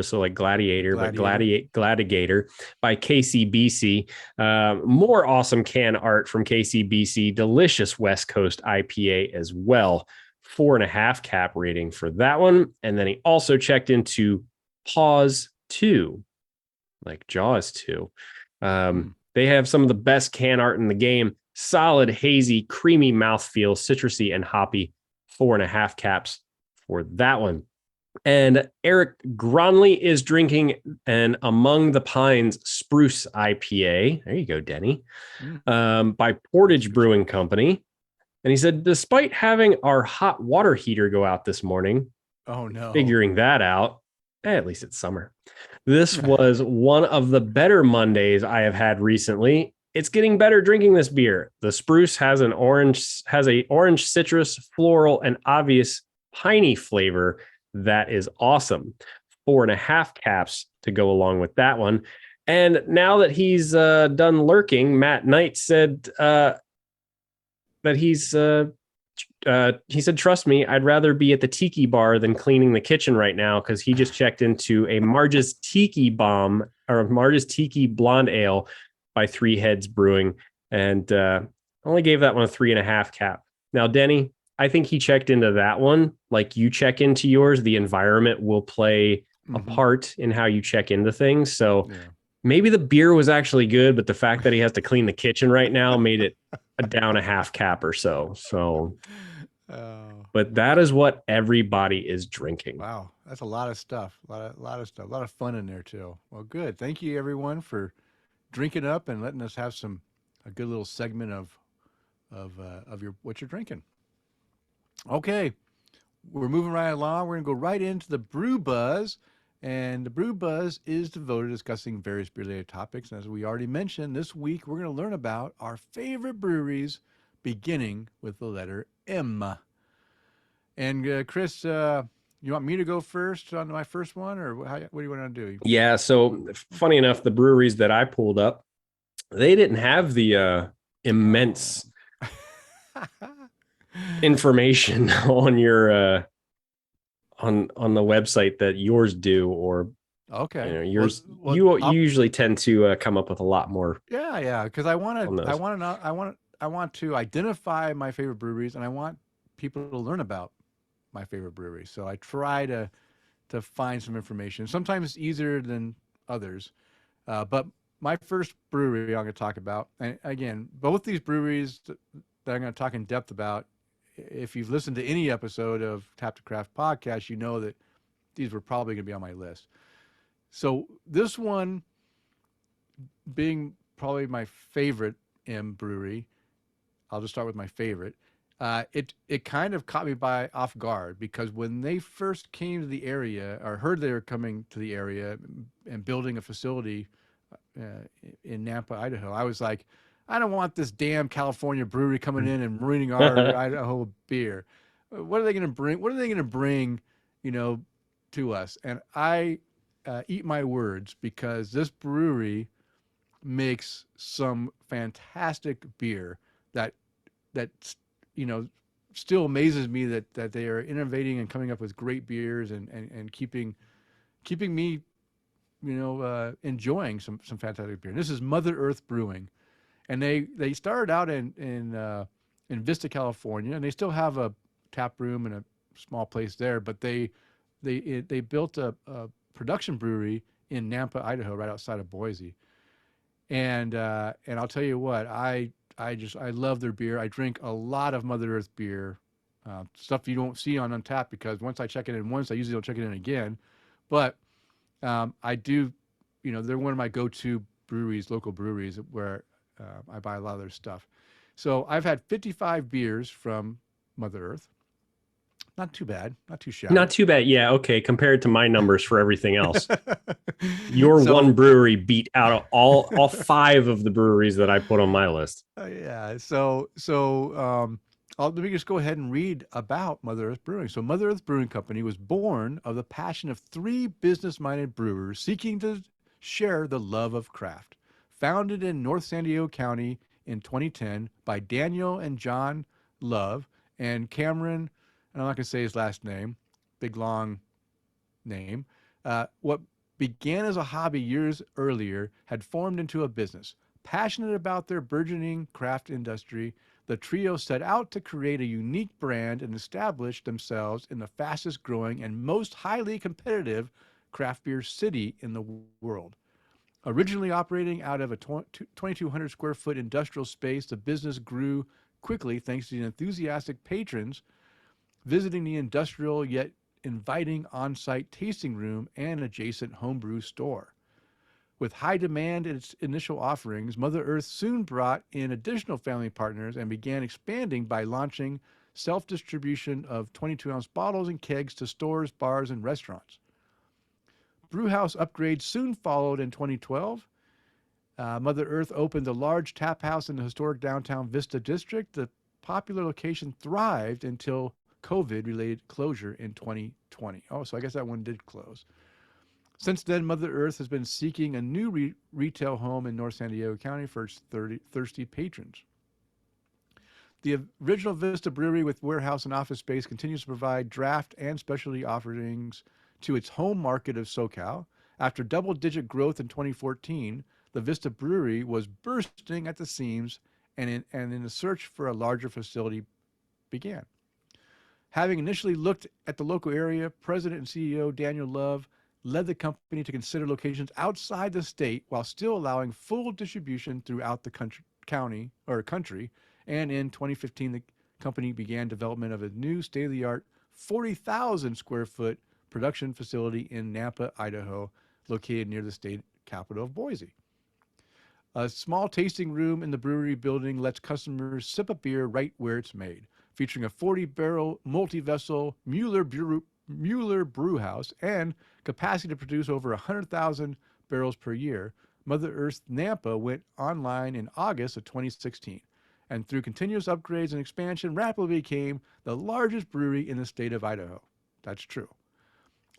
so like gladiator, but Gladiator by KCBC. More awesome can art from KCBC. Delicious West Coast IPA as well. 4.5 cap rating for that one. And then he also checked into Pause 2, like Jaws 2. They have some of the best can art in the game. Solid, hazy, creamy mouthfeel, citrusy, and hoppy. 4.5 caps for that one. And Eric Gronley is drinking an Among the Pines Spruce IPA. There you go, Denny. By Portage Brewing Company. And he said, despite having our hot water heater go out this morning, figuring that out, at least it's summer. This was one of the better Mondays I have had recently. It's getting better drinking this beer. The Spruce has a orange citrus, floral, and obvious piney flavor that is awesome. 4.5 caps to go along with that one. And now that he's done lurking, Matt Knight said that he said, trust me, I'd rather be at the tiki bar than cleaning the kitchen right now, because he just checked into a Marge's Tiki Blonde Ale by Three Heads Brewing, and only gave that one a 3.5 cap. Now, Denny, I think he checked into that one like you check into yours. The environment will play a part in how you check into things. So maybe the beer was actually good, but the fact that he has to clean the kitchen right now made it a down a half cap or so. But that is what everybody is drinking. Wow, that's a lot of stuff. A lot of stuff. A lot of fun in there too. Well, good. Thank you everyone for drinking up and letting us have a good little segment of what you're drinking. Okay, we're moving right along. We're going to go right into the Brew Buzz. And the Brew Buzz is devoted to discussing various beer-related topics. And as we already mentioned, this week we're going to learn about our favorite breweries, beginning with the letter M. And Chris, you want me to go first on my first one, or what do you want to do? Yeah, so funny enough, the breweries that I pulled up, they didn't have the immense information on your on the website that yours do, or yours. You usually tend to come up with a lot more. Yeah, because I want to identify my favorite breweries, and I want people to learn about my favorite breweries. So I try to find some information. Sometimes it's easier than others, but my first brewery I'm going to talk about, and again, both these breweries that I'm going to talk in depth about, if you've listened to any episode of Tap to Craft podcast, you know that these were probably going to be on my list. So this one being probably my favorite M brewery, I'll just start with my favorite. It kind of caught me by off guard because when they first came to the area or heard they were coming to the area and building a facility in Nampa, Idaho, I was like, I don't want this damn California brewery coming in and ruining our Idaho beer. What are they going to bring? What are they going to bring, you know, to us? And I eat my words because this brewery makes some fantastic beer that that you know still amazes me that they are innovating and coming up with great beers and keeping me enjoying some fantastic beer. And this is Mother Earth Brewing, and they started out in Vista, California, and they still have a tap room and a small place there, but they built a production brewery in Nampa, Idaho, right outside of Boise. And I'll tell you what, I love their beer. I drink a lot of Mother Earth beer, stuff you don't see on Untapped because once I check it in once, I usually don't check it in again. But I do, they're one of my go-to breweries, local breweries where I buy a lot of their stuff. So I've had 55 beers from Mother Earth. Not too bad, not too shabby. Not too bad. Yeah. Okay. Compared to my numbers for everything else, your So, one brewery beat out of all five of the breweries that I put on my list. yeah. Let me just go ahead and read about Mother Earth Brewing. So Mother Earth Brewing Company was born of the passion of three business-minded brewers seeking to share the love of craft. Founded in North San Diego County in 2010 by Daniel and John Love and Cameron, and I'm not going to say his last name, big long name. What began as a hobby years earlier had formed into a business. Passionate about their burgeoning craft industry, the trio set out to create a unique brand and establish themselves in the fastest growing and most highly competitive craft beer city in the world. Originally operating out of a 2,200 square foot industrial space, the business grew quickly thanks to the enthusiastic patrons visiting the industrial yet inviting on-site tasting room and adjacent homebrew store. With high demand in its initial offerings, Mother Earth soon brought in additional family partners and began expanding by launching self-distribution of 22-ounce bottles and kegs to stores, bars, and restaurants. Brewhouse upgrades soon followed in 2012. Mother Earth opened a large tap house in the historic downtown Vista district. The popular location thrived until COVID-related closure in 2020. Oh, so I guess that one did close. Since then, Mother Earth has been seeking a new retail home in North San Diego County for its thirsty patrons. The original Vista Brewery with warehouse and office space continues to provide draft and specialty offerings to its home market of SoCal. After double-digit growth in 2014, the Vista Brewery was bursting at the seams, and in the search for a larger facility began. Having initially looked at the local area, President and CEO Daniel Love led the company to consider locations outside the state while still allowing full distribution throughout the country. And in 2015, the company began development of a new state-of-the-art 40,000 square foot production facility in Nampa, Idaho, located near the state capital of Boise. A small tasting room in the brewery building lets customers sip a beer right where it's made, featuring a 40-barrel multi-vessel Mueller brew house and capacity to produce over 100,000 barrels per year. Mother Earth Nampa went online in August of 2016, and through continuous upgrades and expansion, rapidly became the largest brewery in the state of Idaho. That's true.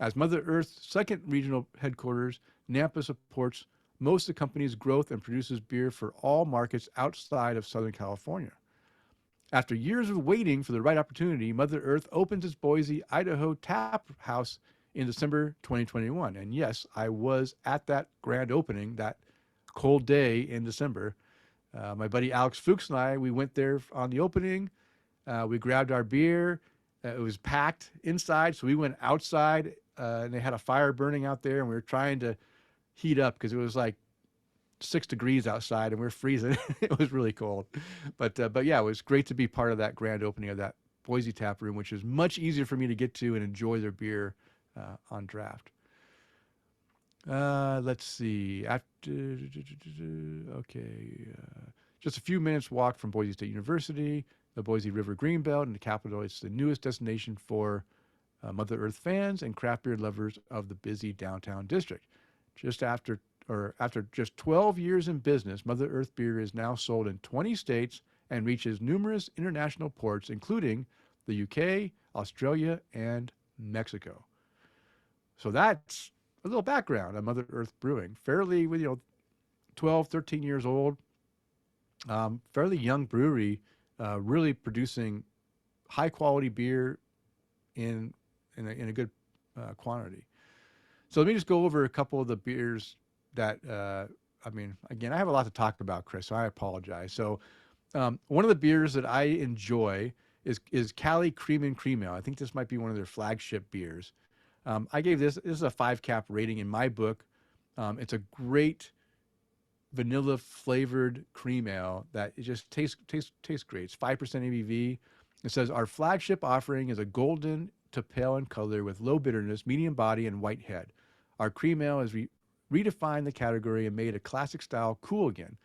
As Mother Earth's second regional headquarters, Nampa supports most of the company's growth and produces beer for all markets outside of Southern California. After years of waiting for the right opportunity, Mother Earth opens its Boise, Idaho tap house in December 2021. And yes, I was at that grand opening, that cold day in December. My buddy Alex Fuchs and I, we went there on the opening. We grabbed our beer. It was packed inside, so we went outside, and they had a fire burning out there, and we were trying to heat up because it was like 6 degrees outside and we're freezing. It was really cold, but yeah, it was great to be part of that grand opening of that Boise tap room, which is much easier for me to get to and enjoy their beer on draft. Let's see. Just a few minutes walk from Boise State University. the Boise River Greenbelt and the capital. It's the newest destination for Mother Earth fans and craft beer lovers of the busy downtown district. After just 12 years in business, Mother Earth beer is now sold in 20 states and reaches numerous international ports, including the UK, Australia, and Mexico. So that's a little background on Mother Earth Brewing. Fairly, 12, 13 years old, fairly young brewery, really producing high quality beer in a good quantity. So let me just go over a couple of the beers that, again, I have a lot to talk about, Chris, so I apologize. So one of the beers that I enjoy is Cali Cream and Cream Ale. I think this might be one of their flagship beers. I gave this is a 5-cap rating in my book. It's a great vanilla flavored cream ale that it just tastes great. It's 5% ABV. It says our flagship offering is a golden to pale in color with low bitterness, medium body, and white head. Our cream ale has redefined the category and made a classic style cool again.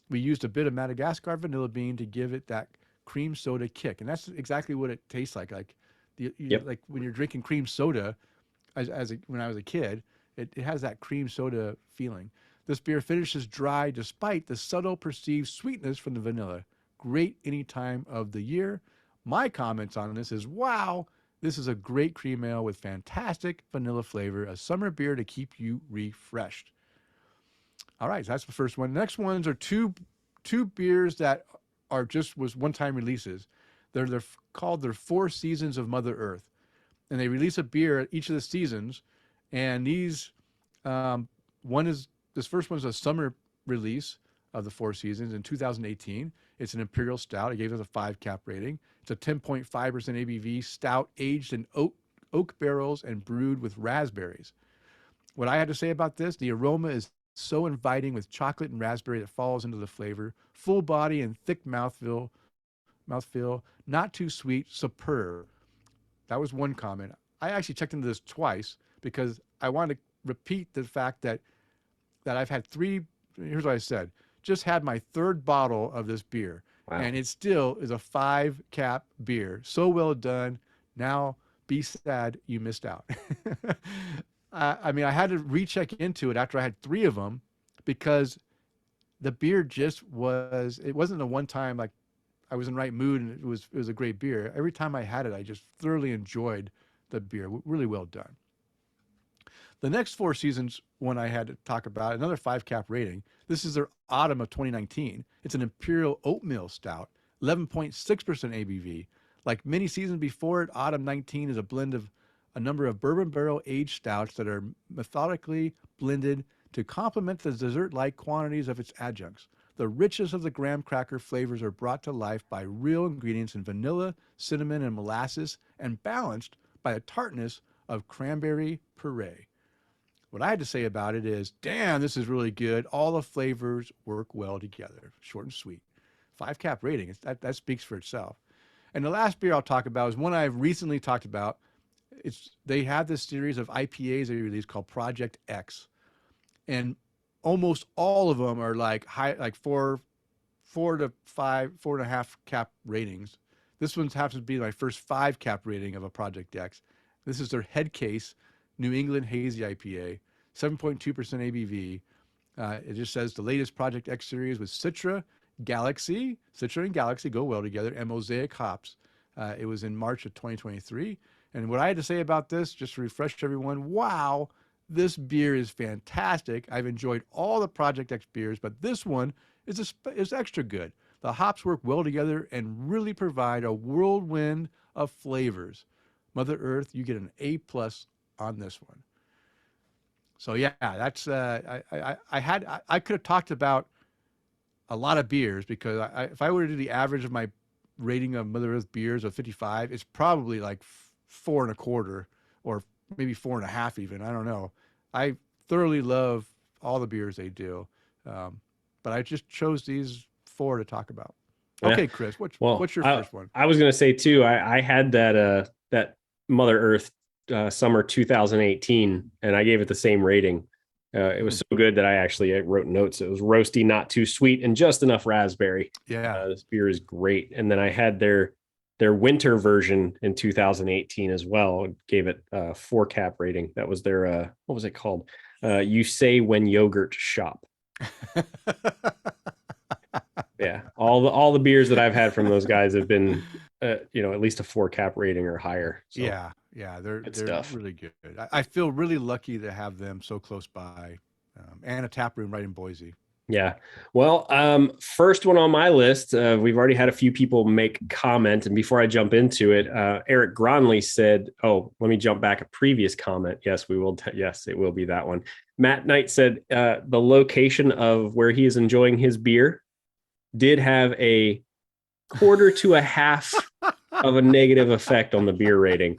We used a bit of Madagascar vanilla bean to give it that cream soda kick, and that's exactly what it tastes like. Like like when you're drinking cream soda, when I was a kid, it has that cream soda feeling. This beer finishes dry despite the subtle perceived sweetness from the vanilla. Great any time of the year. My comments on this is, wow, this is a great cream ale with fantastic vanilla flavor, a summer beer to keep you refreshed. All right, so that's the first one. The next ones are two beers that was one-time releases. They're called their 4 Seasons of Mother Earth. And they release a beer at each of the seasons. And these, this first one's a summer release of the 4 Seasons in 2018. It's an Imperial Stout. It gave us a 5-cap rating. It's a 10.5% ABV stout aged in oak barrels and brewed with raspberries. What I had to say about this, the aroma is so inviting with chocolate and raspberry that falls into the flavor. Full body and thick mouthfeel, not too sweet, superb. That was one comment. I actually checked into this twice because I wanted to repeat the fact that I've had 3, here's what I said, just had my 3rd bottle of this beer. Wow. And it still is a 5-cap beer. So well done. Now be sad you missed out. I had to recheck into it after I had 3 of them because the beer it wasn't a one-time, like I was in the right mood and it was a great beer. Every time I had it, I just thoroughly enjoyed the beer. Really well done. The next 4 Seasons one I had to talk about, another 5-cap rating. This is their autumn of 2019. It's an Imperial Oatmeal Stout, 11.6% ABV. Like many seasons before it, autumn 19 is a blend of a number of bourbon barrel aged stouts that are methodically blended to complement the dessert-like quantities of its adjuncts. The richness of the graham cracker flavors are brought to life by real ingredients in vanilla, cinnamon, and molasses, and balanced by a tartness of cranberry puree. What I had to say about it is, damn, this is really good. All the flavors work well together. Short and sweet. 5-cap rating. That speaks for itself. And the last beer I'll talk about is one I've recently talked about. They have this series of IPAs they released called Project X. And almost all of them are like 4 to 5, 4.5 cap ratings. This one happens to be my first 5-cap rating of a Project X. This is their head case New England Hazy IPA, 7.2% ABV. It just says the latest Project X series with Citra and Galaxy go well together, and Mosaic hops. It was in March of 2023. And what I had to say about this, just to refresh everyone, wow, this beer is fantastic. I've enjoyed all the Project X beers, but this one is extra good. The hops work well together and really provide a whirlwind of flavors. Mother Earth, you get an A+ on this one. So yeah, that's I could have talked about a lot of beers because if I were to do the average of my rating of Mother Earth beers of 55, it's probably like 4.25 or maybe 4.5 even. I don't know. I thoroughly love all the beers they do, but I just chose these 4 to talk about. Okay, yeah. Chris, what's your first one? I was going to say too. I had that Mother Earth summer 2018, and I gave it the same rating. It was so good that I wrote notes. It was roasty, not too sweet, and just enough raspberry. Yeah. This beer is great. And then I had their winter version in 2018 as well. Gave it a 4-cap rating. That was their what was it called? You Say When Yogurt Shop. Yeah, all the beers that I've had from those guys have been, at least a 4-cap rating or higher. So Yeah, they're stuff. really good. I feel really lucky to have them so close by, and a tap room right in Boise. Yeah. Well, first one on my list, we've already had a few people make comment. And before I jump into it, Eric Gronley said, oh, let me jump back a previous comment. Yes, we will. Yes, it will be that one. Matt Knight said the location of where he is enjoying his beer did have a quarter to a half of a negative effect on the beer rating.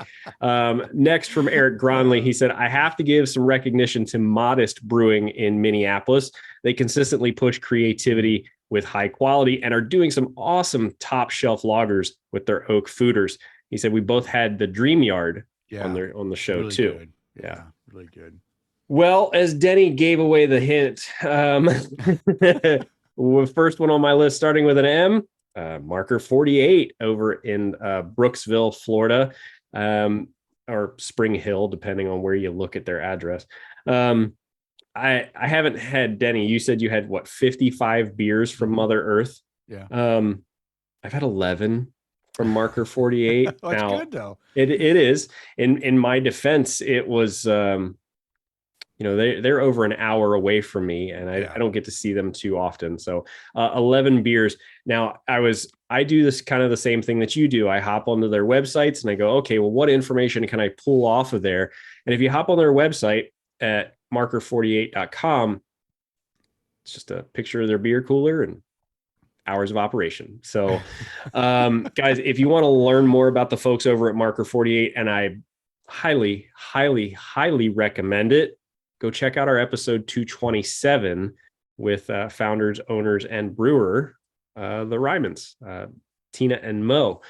Next from Eric Gronley, he said, I have to give some recognition to Modest Brewing in Minneapolis. They consistently push creativity with high quality and are doing some awesome top shelf lagers with their oak fooders. He said, we both had the Dream Yard on the show really too. Good. Yeah, really good. Well, as Denny gave away the hint, first one on my list, starting with an M, Marker 48 over in Brooksville, Florida, or Spring Hill, depending on where you look at their address. I haven't had, Denny, you said you had 55 beers from Mother Earth. Yeah. I've had 11 from Marker 48. Oh, it's good though. It is. In my defense, it was they're over an hour away from me, and I don't get to see them too often. So 11 beers. Now I do this kind of the same thing that you do. I hop onto their websites and I go, okay, well, what information can I pull off of there? And if you hop on their website at marker48.com, it's just a picture of their beer cooler and hours of operation. So guys, if you want to learn more about the folks over at Marker 48, and I highly, highly, highly recommend it, go check out our episode 227 with founders, owners, and brewer, the Rymans, Tina and Mo.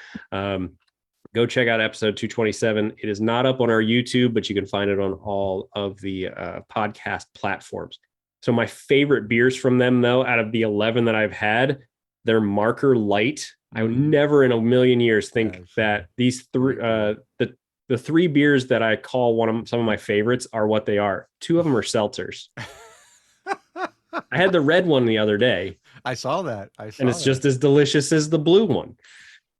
Go check out episode 227. It is not up on our YouTube, but you can find it on all of the podcast platforms. So my favorite beers from them, though, out of the 11 that I've had, their Marker Light. I would never in a million years think that these three, the three beers that I call some of my favorites are what they are. Two of them are seltzers. I had the red one the other day. I saw that. And it's just as delicious as the blue one.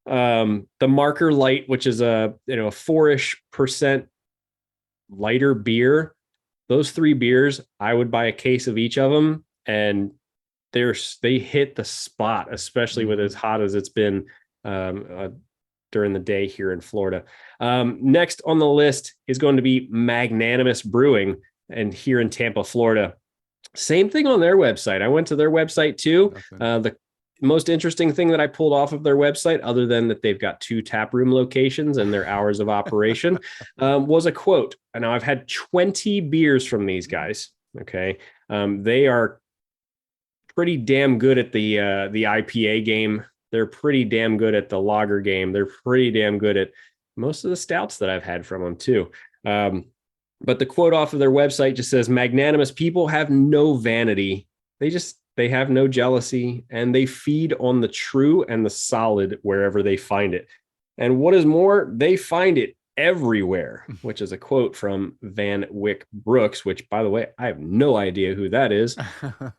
The Marker Light, which is a 4% lighter beer. Those three beers, I would buy a case of each of them, and they hit the spot, especially with as hot as it's been during the day here in Florida. Next on the list is going to be Magnanimous Brewing, and here in Tampa, Florida. Same thing on their website. I went to their website too. The most interesting thing that I pulled off of their website, other than that they've got 2 taproom locations and their hours of operation, was a quote. And now I've had 20 beers from these guys. Okay. They are pretty damn good at the IPA game. They're pretty damn good at the lager game. They're pretty damn good at most of the stouts that I've had from them too. But the quote off of their website just says, magnanimous people have no vanity. They have no jealousy, and they feed on the true and the solid wherever they find it. And what is more, they find it everywhere, which is a quote from Van Wyck Brooks, which, by the way, I have no idea who that is.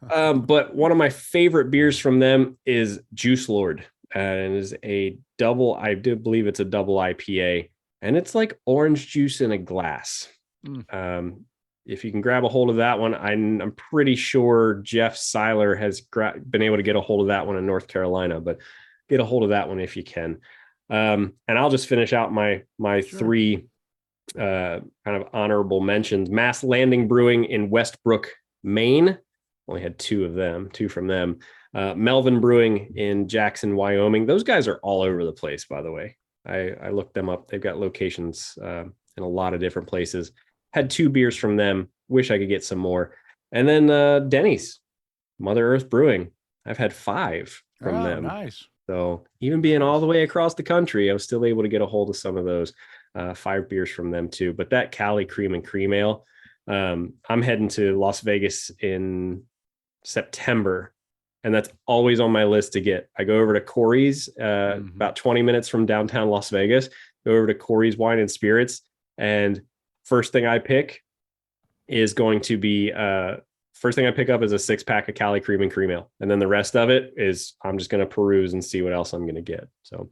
But one of my favorite beers from them is Juice Lord, and is a double, I do believe it's a double IPA, and it's like orange juice in a glass. If you can grab a hold of that one, I'm pretty sure Jeff Seiler has been able to get a hold of that one in North Carolina, but get a hold of that one if you can. And I'll just finish out my three kind of honorable mentions. Mass Landing Brewing in Westbrook, Maine. Only had two from them. Melvin Brewing in Jackson, Wyoming. Those guys are all over the place, by the way. I looked them up. They've got locations in a lot of different places. Had 2 beers from them. Wish I could get some more. And then Denny's, Mother Earth Brewing. I've had 5 from them. Nice. So even being all the way across the country, I was still able to get a hold of some of those 5 beers from them too. But that Cali Cream and Cream Ale, I'm heading to Las Vegas in September, and that's always on my list to get. I go over to Corey's, about 20 minutes from downtown Las Vegas, go over to Corey's Wine and Spirits, and first thing I pick is going to be first thing I pick up is a 6-pack of Cali Cream and Cream Ale. And then the rest of it is I'm just going to peruse and see what else I'm going to get. So,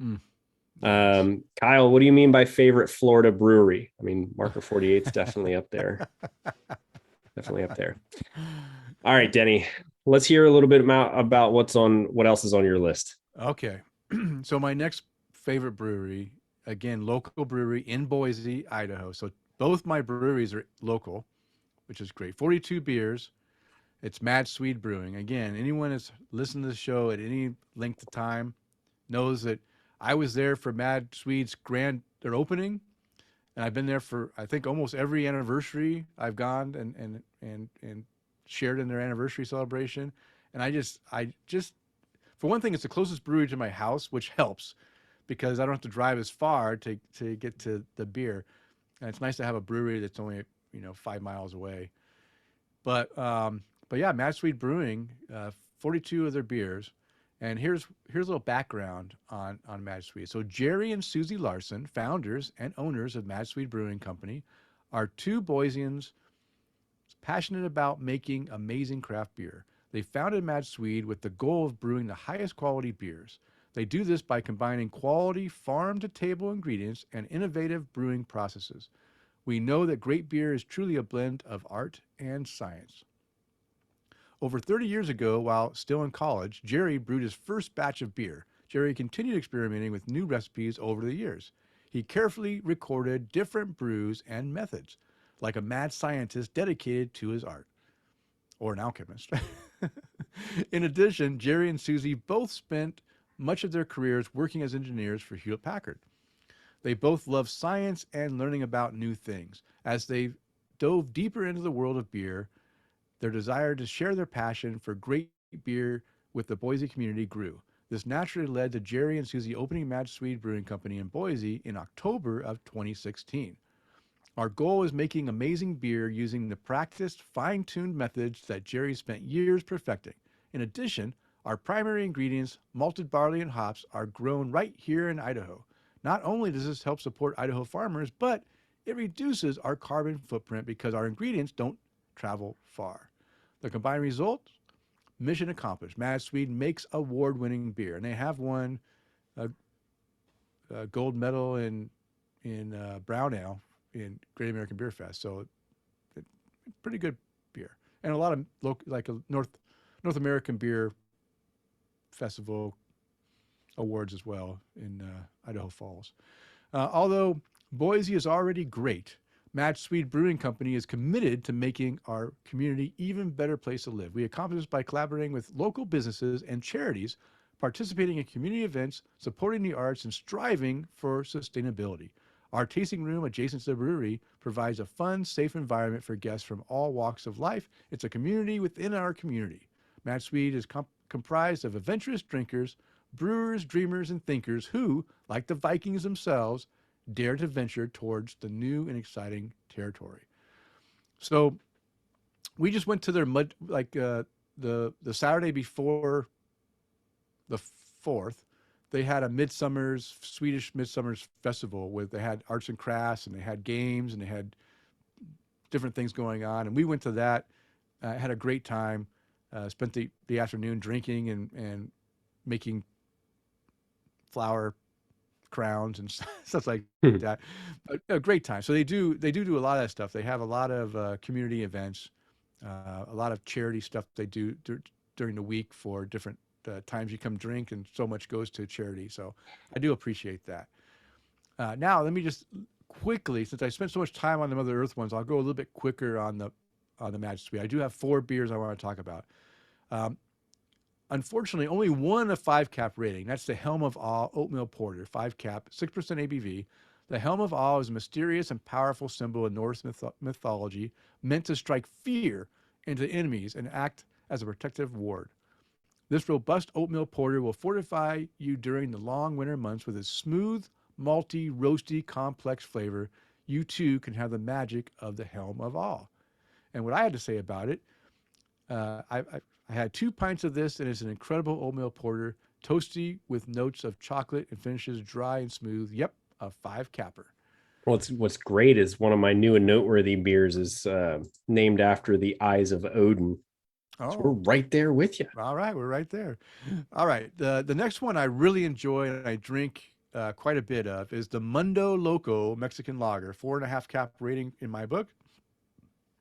nice. Kyle, what do you mean by favorite Florida brewery? I mean, Marker 48 is definitely up there. Definitely up there. All right, Denny, let's hear a little bit about what else is on your list. Okay. So my next favorite brewery, again, local brewery in Boise, Idaho. So both my breweries are local, which is great. 42 beers. It's Mad Swede Brewing. Again, anyone that's listened to the show at any length of time knows that I was there for Mad Swede's their opening, and I've been there for, I think, almost every anniversary I've gone and shared in their anniversary celebration. And I just, for one thing, it's the closest brewery to my house, which helps because I don't have to drive as far to get to the beer. And it's nice to have a brewery that's only, 5 miles away. But yeah, Mad Swede Brewing, 42 of their beers. And here's a little background on Mad Swede. So Jerry and Susie Larson, founders and owners of Mad Swede Brewing Company, are two Boiseans passionate about making amazing craft beer. They founded Mad Swede with the goal of brewing the highest quality beers. They do this by combining quality farm-to-table ingredients and innovative brewing processes. We know that great beer is truly a blend of art and science. Over 30 years ago, while still in college, Jerry brewed his first batch of beer. Jerry continued experimenting with new recipes over the years. He carefully recorded different brews and methods, like a mad scientist dedicated to his art, or an alchemist. In addition, Jerry and Susie both spent much of their careers working as engineers for Hewlett-Packard. They both love science and learning about new things. As they dove deeper into the world of beer, their desire to share their passion for great beer with the Boise community grew. This naturally led to Jerry and Susie opening Mad Swede Brewing Company in Boise in October of 2016. Our goal is making amazing beer using the practiced, fine-tuned methods that Jerry spent years perfecting. In addition, our primary ingredients, malted barley and hops, are grown right here in Idaho. Not only does this help support Idaho farmers, but it reduces our carbon footprint because our ingredients don't travel far. The combined result? Mission accomplished. Mad Swede makes award-winning beer, and they have won a gold medal in brown ale in Great American Beer Fest. So, pretty good beer, and a lot of like a North American Beer Festival awards as well in Idaho Falls. Although Boise is already great, Mad Swede Brewing Company is committed to making our community even better place to live. We accomplish this by collaborating with local businesses and charities, participating in community events, supporting the arts, and striving for sustainability. Our tasting room adjacent to the brewery provides a fun, safe environment for guests from all walks of life. It's a community within our community. Mad Swede is comprised of adventurous drinkers, brewers, dreamers, and thinkers who, like the Vikings themselves, dare to venture towards the new and exciting territory. So we just went to their the Saturday before the 4th. They had a Swedish Midsummer's festival where they had arts and crafts and they had games and they had different things going on. And we went to that, had a great time, spent the afternoon drinking and making flower crowns and stuff like that. A great time. So they do a lot of that stuff. They have a lot of community events, a lot of charity stuff they do during the week for different times you come drink, and so much goes to charity. So I do appreciate that. Now let me just quickly, since I spent so much time on the Mother Earth ones, I'll go a little bit quicker on the Mad Swede. I do have 4 beers I want to talk about. Unfortunately, only one a 5-cap rating. That's the Helm of All Oatmeal Porter, 5-cap, 6% ABV. The Helm of All is a mysterious and powerful symbol in Norse mythology meant to strike fear into enemies and act as a protective ward. This robust oatmeal porter will fortify you during the long winter months with its smooth, malty, roasty, complex flavor. You too can have the magic of the Helm of All. And what I had to say about it, I had 2 pints of this, and it's an incredible oatmeal porter, toasty with notes of chocolate and finishes dry and smooth. Yep, a 5 capper. What's great is one of my new and noteworthy beers is named after the eyes of Odin. So we're Oh, right there with you. all right, we're right there. All right, the next one I really enjoy and I drink quite a bit of is the Mundo Loco Mexican Lager, 4.5 cap rating in my book.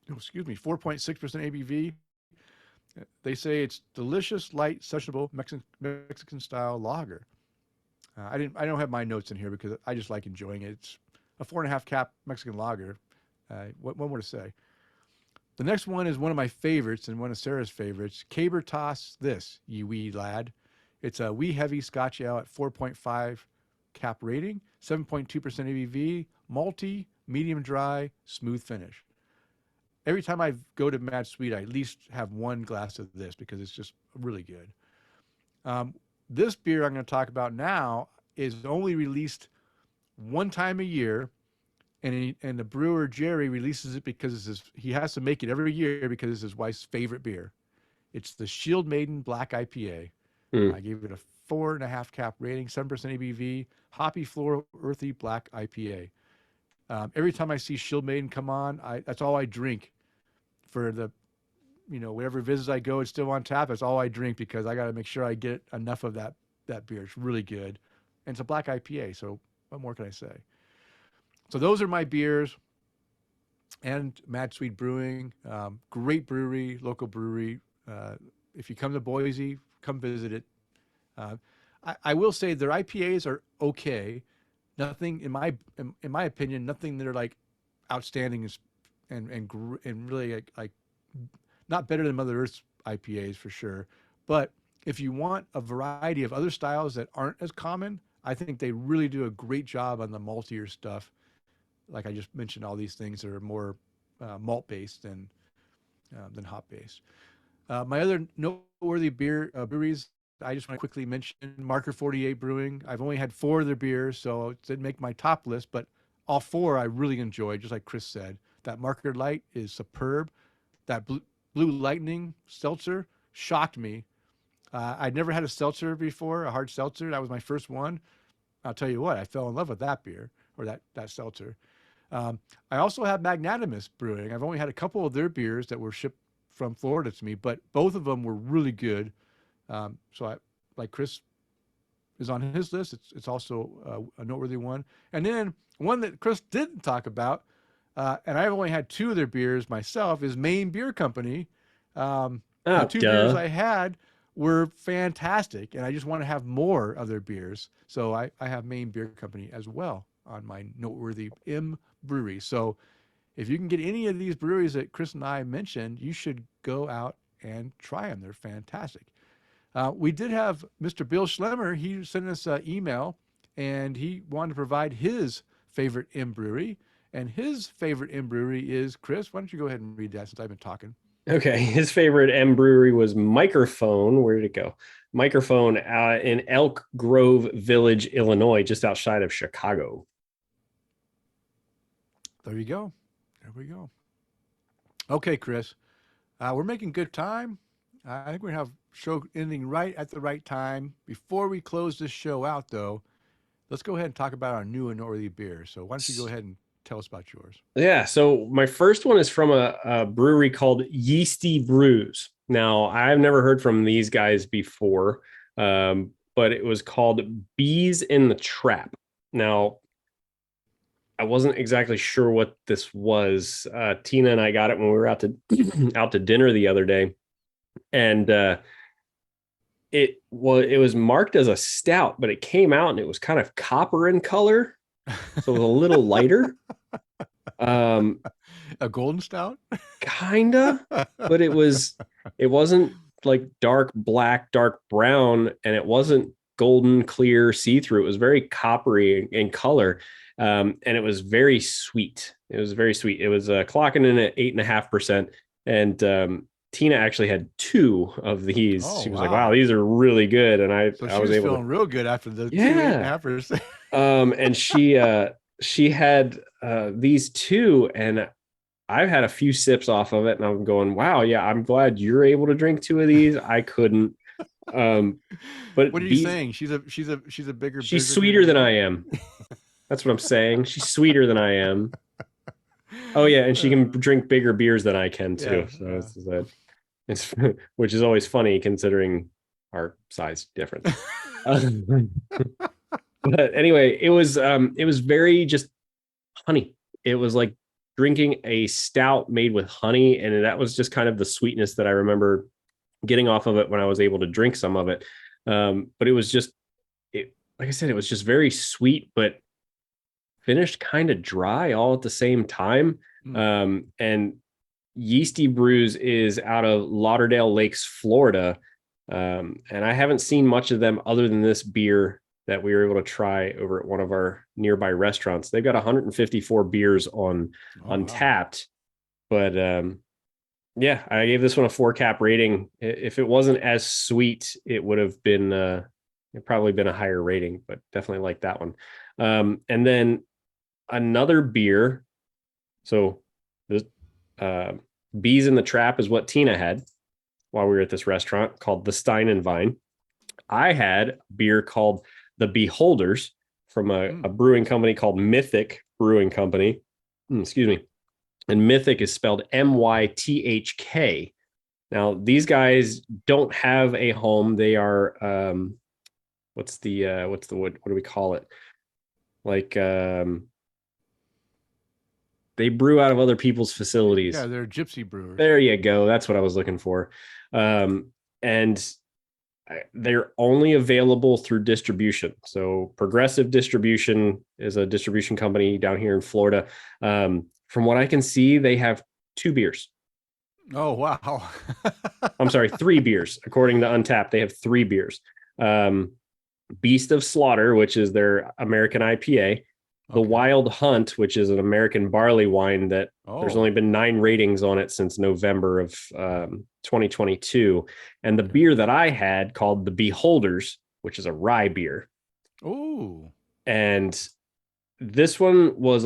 Oh, excuse me, 4.6% ABV. They say it's delicious, light, sessionable Mexican style lager. I don't have my notes in here because I just like enjoying it. It's a 4.5 cap Mexican lager. What more to say? The next one is one of my favorites and one of Sarah's favorites. Caber Toss this, ye wee lad. It's a wee heavy Scotch ale at 4.5 cap rating, 7.2% ABV, malty, medium dry, smooth finish. Every time I go to Mad Sweet, I at least have one glass of this because it's just really good. This beer I'm going to talk about now is only released one time a year, and the brewer Jerry releases it because he has to make it every year because it's his wife's favorite beer. It's the Shield Maiden Black IPA. I gave it a 4.5 cap rating, 7% ABV, hoppy, floral, earthy black IPA. Every time I see Shield Maiden come on, that's all I drink for the, whatever visits I go, it's still on tap. That's all I drink because I got to make sure I get enough of that beer. It's really good, and it's a black IPA. So what more can I say? So those are my beers, and Mad Sweet Brewing, great brewery, local brewery. If you come to Boise, come visit it. I will say their IPAs are okay. Nothing in my opinion, nothing that are like outstanding and really like not better than Mother Earth's IPAs for sure. But if you want a variety of other styles that aren't as common, I think they really do a great job on the maltier stuff. Like I just mentioned, all these things are more malt based than hop based. My other noteworthy breweries, I just want to quickly mention Marker 48 Brewing. I've only had 4 of their beers, so it didn't make my top list, but all 4 I really enjoyed, just like Chris said. That Marker Light is superb. That Blue Lightning seltzer shocked me. I'd never had a seltzer before, a hard seltzer. That was my first one. I'll tell you what, I fell in love with that beer or that seltzer. I also have Magnanimous Brewing. I've only had a couple of their beers that were shipped from Florida to me, but both of them were really good. So I, like Chris is on his list. It's also a noteworthy one. And then one that Chris didn't talk about, and I've only had 2 of their beers myself, is Maine Beer Company. The 2 beers I had were fantastic, and I just want to have more of their beers. So I have Maine Beer Company as well on my noteworthy M brewery. So if you can get any of these breweries that Chris and I mentioned, you should go out and try them. They're fantastic. We did have Mr. Bill Schlemmer. He sent us an email, and he wanted to provide his favorite M brewery. And his favorite M brewery is, Chris, why don't you go ahead and read that since I've been talking? Okay. His favorite M brewery was Microphone. Where did it go? Microphone in Elk Grove Village, Illinois, just outside of Chicago. There you go. There we go. Okay, Chris. We're making good time. I think we're going to have show ending right at the right time. Before we close this show out, though, let's go ahead and talk about our new and noteworthy beer. So why don't you go ahead and tell us about yours? Yeah. So my first one is from a brewery called Yeasty Brews. Now, I've never heard from these guys before, but it was called Bees in the Trap. Now, I wasn't exactly sure what this was. Tina and I got it when we were out to dinner the other day, and it was marked as a stout, but it came out and it was kind of copper in color, so it was a little lighter. A golden stout, kinda, but it wasn't like dark black, dark brown, and it wasn't golden clear see-through. It was very coppery in color. And it was very sweet. It was clocking in at 8.5%. And Tina actually had 2 of these. Oh, she was like, "Wow, these are really good." And I was able feeling real good after the 2.5%. And she had these 2, and I've had a few sips off of it, and I'm going, wow, yeah, I'm glad you're able to drink 2 of these. I couldn't. Um, What but are you Bees, saying? She's a bigger she's beer drinker sweeter than than I you. am. That's what I'm saying. She's sweeter than I am. Oh yeah, and she can Uh, drink bigger beers than I can yeah. too. So it's that it's which is always funny considering our size difference. But anyway, it was very just honey. It was like drinking a stout made with honey, and that was just kind of the sweetness that I remember getting off of it when I was able to drink some of it. But it was just it, like I said, it was just very sweet, but finished kind of dry all at the same time. Mm. And Yeasty Brews is out of Lauderdale Lakes, Florida. And I haven't seen much of them other than this beer that we were able to try over at one of our nearby restaurants. They've got 154 beers on Oh wow. Untapped, but yeah, I gave this one a 4 cap rating. If it wasn't as sweet, it would have been it probably been a higher rating, but definitely like that one. And then another beer. So this uh, Bees in the Trap is what Tina had while we were at this restaurant called the Stein and Vine. I had a beer called the Beholders from a Mm. brewing company called MYTHK Brewing Company. Excuse me. And MYTHK is spelled MYTHK. Now, these guys don't have a home. They are what's the what do we call it? Like they brew out of other people's facilities. Yeah, they're gypsy brewers. There you go. That's what I was looking for. And they're only available through distribution. So Progressive Distribution is a distribution company down here in Florida. From what I can see, they have 2 beers. Oh wow. I'm sorry, 3 beers. According to Untapped, they have 3 beers. Um, Beast of Slaughter, which is their American IPA, the Okay. Wild Hunt, which is an American barley wine that there's Oh. only been 9 ratings on it since November of 2022. And the Okay. beer that I had called the Beholders, which is a rye beer. Oh. And this one was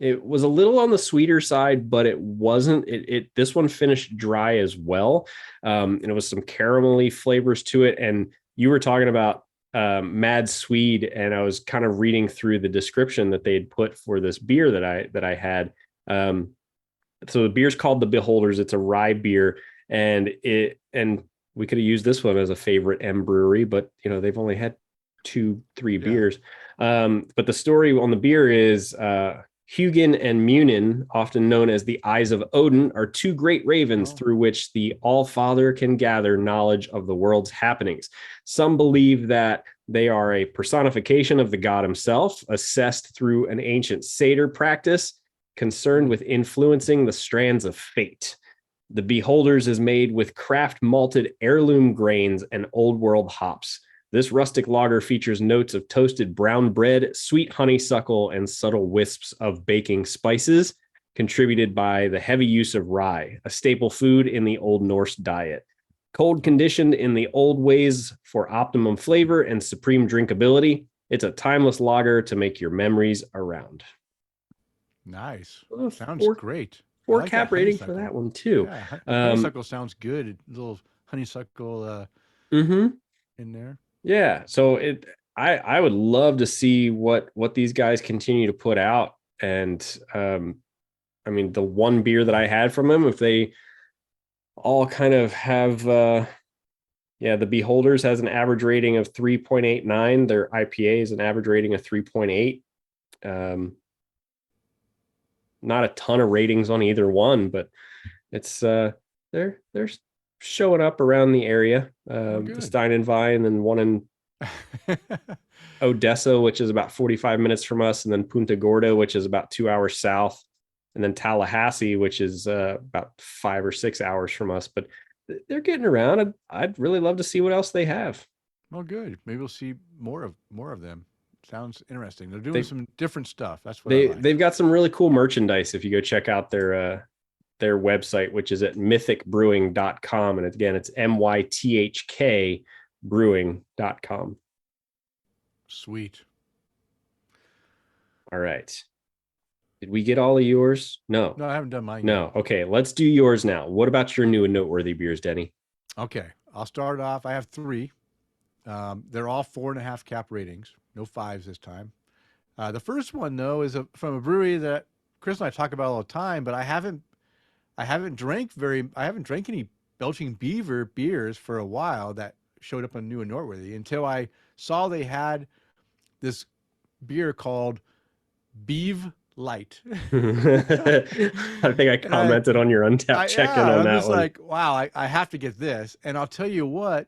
it was a little on the sweeter side, but it wasn't. This one finished dry as well, and it was some caramelly flavors to it. And you were talking about Mad Swede, and I was kind of reading through the description that they had put for this beer that I had. So the beer's called the Beholders. It's a rye beer, and we could have used this one as a favorite M brewery, but they've only had 2-3 Yeah. beers. But the story on the beer is Hugin and Munin, often known as the Eyes of Odin, are 2 great ravens Oh. through which the All-Father can gather knowledge of the world's happenings. Some believe that they are a personification of the god himself, assessed through an ancient satyr practice concerned with influencing the strands of fate. The Beholders is made with craft malted heirloom grains and old world hops. This rustic lager features notes of toasted brown bread, sweet honeysuckle, and subtle wisps of baking spices, contributed by the heavy use of rye, a staple food in the Old Norse diet. Cold conditioned in the old ways for optimum flavor and supreme drinkability, it's a timeless lager to make your memories around. Nice. A Sounds four, great. I four like that cap rating for honeysuckle. that one too. Yeah, Um, honeysuckle sounds good. A little honeysuckle mm-hmm. in there. Yeah. So I would love to see what these guys continue to put out. And I mean, the one beer that I had from them, if they all kind of have yeah, the Beholders has an average rating of 3.89. Their IPA is an average rating of 3.8. Not a ton of ratings on either one, but it's they're showing up around the area. Oh, The good. Stein and Vine, and one in Odessa, which is about 45 minutes from us, and then Punta Gorda, which is about 2 hours south, and then Tallahassee, which is about 5 or 6 hours from us. But they're getting around. I'd really love to see what else they have. Well, good. Maybe we'll see more of them. Sounds interesting. They're doing They some different stuff. That's what I like. they've got some really cool merchandise if you go check out their website, which is at mythkbrewing.com. And again, it's MYTHK brewing.com. Sweet. All right. Did we get all of yours? No. No, I haven't done mine yet. No. Okay, let's do yours now. What about your new and noteworthy beers, Denny? Okay, I'll start off. I have three. They're all 4.5 cap ratings, no fives this time. The first one though is from a brewery that Chris and I talk about all the time, but I haven't drank any Belching Beaver beers for a while that showed up on New and Noteworthy until I saw they had this beer called Beav Light. I think I And I, commented on your untapped check-in yeah, on I'm that just one. like, wow, I have to get this. And I'll tell you what,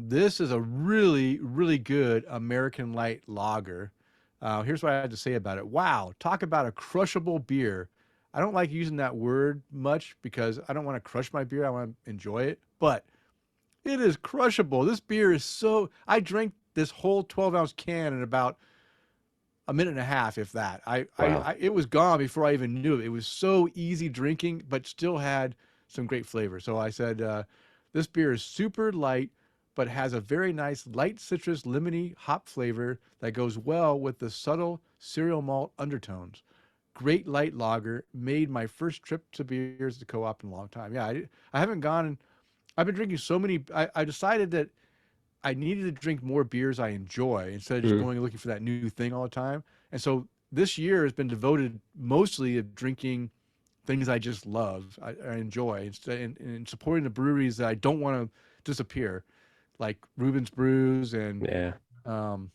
this is a really, really good American light lager. Here's what I had to say about it. Wow, talk about a crushable beer. I don't like using that word much because I don't want to crush my beer. I want to enjoy it, but it is crushable. This beer is so. I drank this whole 12-ounce can in about a minute and a half, if that. Wow. It was gone before I even knew it. It was so easy drinking, but still had some great flavor. So I said, this beer is super light, but has a very nice light citrus, lemony hop flavor that goes well with the subtle cereal malt undertones. Great light lager. Made my first trip to beers to co-op in a long time. Yeah, I haven't gone. I've been drinking so many. I decided that I needed to drink more beers I enjoy instead of just Mm. going and looking for that new thing all the time. And so this year has been devoted mostly of drinking things I just love, I enjoy, and supporting the breweries that I don't want to disappear, like Reuben's Brews Yeah. um,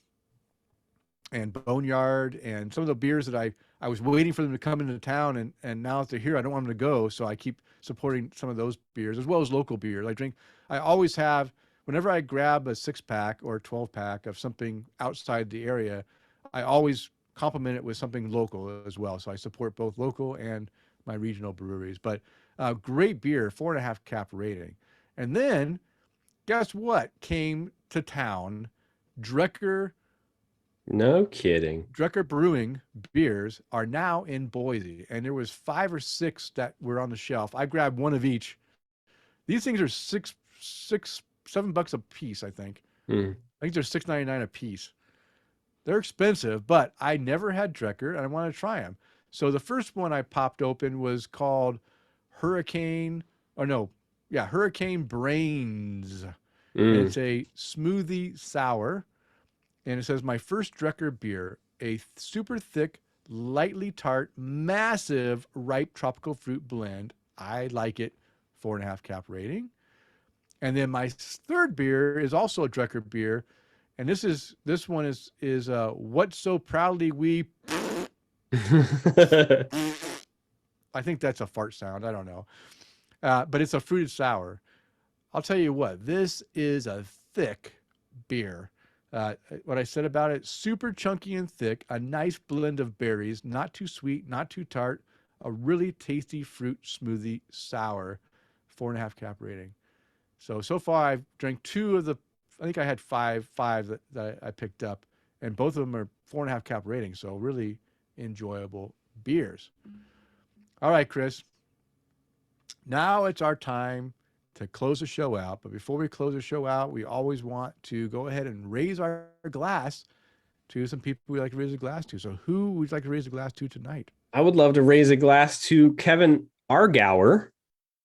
and Boneyard and some of the beers that I was waiting for them to come into town, and now that they're here, I don't want them to go, so I keep supporting some of those beers as well as local beers. I always have, whenever I grab a 6 pack or a 12 pack of something outside the area, I always complement it with something local as well. So I support both local and my regional breweries. But great beer, 4.5 cap rating. And then guess what came to town? Drekker No kidding. Drekker Brewing beers are now in Boise, and there was 5 or 6 that were on the shelf. I grabbed one of each. These things are $7 a piece, I think. Mm. I think they're $6.99 a piece. They're expensive, but I never had Drekker, and I want to try them. So the first one I popped open was called Hurricane, or no, yeah, Hurricane Brains, and Mm. it's a smoothie sour, and it says my first Drekker beer, a super thick, lightly tart, massive ripe tropical fruit blend. I like it. 4.5 cap rating. And then my third beer is also a Drekker beer, and this one is what so proudly we. I think that's a fart sound. I don't know, but it's a fruited sour. I'll tell you what, this is a thick beer. What I said about it, super chunky and thick, a nice blend of berries, not too sweet, not too tart, a really tasty fruit smoothie sour, 4.5 cap rating. So far I've drank two of the, I think I had five that I picked up, and both of them are 4.5 cap rating. So really enjoyable beers. All right, Chris, now it's our time to close the show out. But before we close the show out, we always want to go ahead and raise our glass to some people we like to raise a glass to. So who would you like to raise a glass to tonight? I would love to raise a glass to Kevin Argauer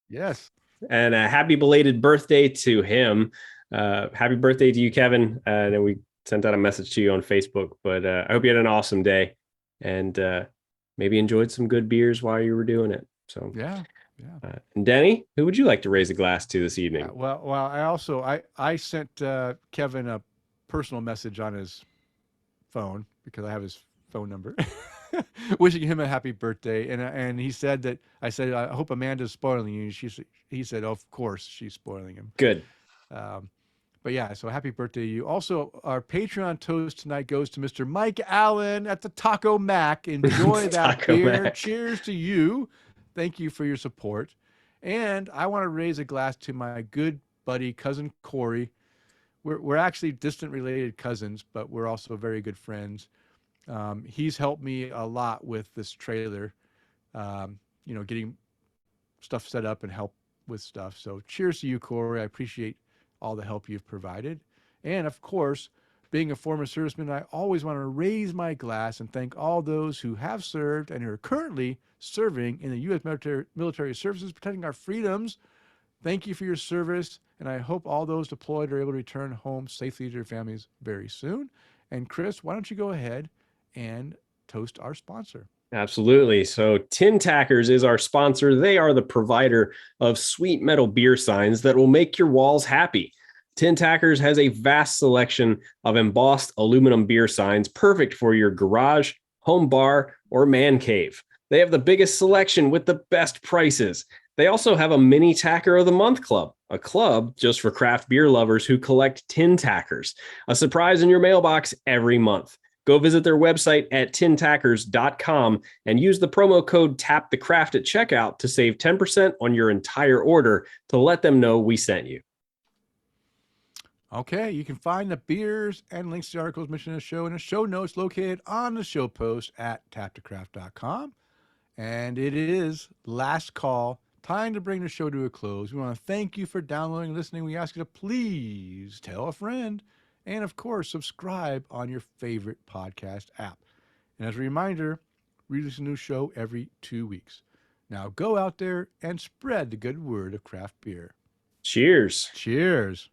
Yes. and a happy belated birthday to him. Happy birthday to you, Kevin. And we sent out a message to you on Facebook, but I hope you had an awesome day and maybe enjoyed some good beers while you were doing it. So, Yeah. Yeah. And Denny, who would you like to raise a glass to this evening? Well, I sent Kevin a personal message on his phone because I have his phone number, wishing him a happy birthday. And he said that I said I hope Amanda's spoiling you. He said, of course she's spoiling him. Good. Um, but yeah, so happy birthday to you. Also, our Patreon toast tonight goes to Mr. Mike Allen at the Taco Mac. Enjoy that Taco beer. Mac. Cheers to you. Thank you for your support. And I want to raise a glass to my good buddy, cousin Corey. We're actually distant related cousins, but we're also very good friends. He's helped me a lot with this trailer, getting stuff set up and help with stuff. So cheers to you, Corey. I appreciate all the help you've provided. And of course, Being a former serviceman, I always want to raise my glass and thank all those who have served and who are currently serving in the U.S. military services, protecting our freedoms. Thank you for your service, and I hope all those deployed are able to return home safely to their families very soon. And Chris, why don't you go ahead and toast our sponsor? Absolutely. So Tin Tackers is our sponsor. They are the provider of sweet metal beer signs that will make your walls happy. Tin Tackers has a vast selection of embossed aluminum beer signs, perfect for your garage, home bar, or man cave. They have the biggest selection with the best prices. They also have a mini Tacker of the Month club, a club just for craft beer lovers who collect tin tackers, a surprise in your mailbox every month. Go visit their website at tintackers.com and use the promo code TAPTHECRAFT at checkout to save 10% on your entire order to let them know we sent you. Okay, you can find the beers and links to the articles mentioned in the show in the show notes located on the show post at taptocraft.com. And it is last call, time to bring the show to a close. We want to thank you for downloading and listening. We ask you to please tell a friend and, of course, subscribe on your favorite podcast app. And as a reminder, we release a new show every 2 weeks. Now go out there and spread the good word of craft beer. Cheers. Cheers.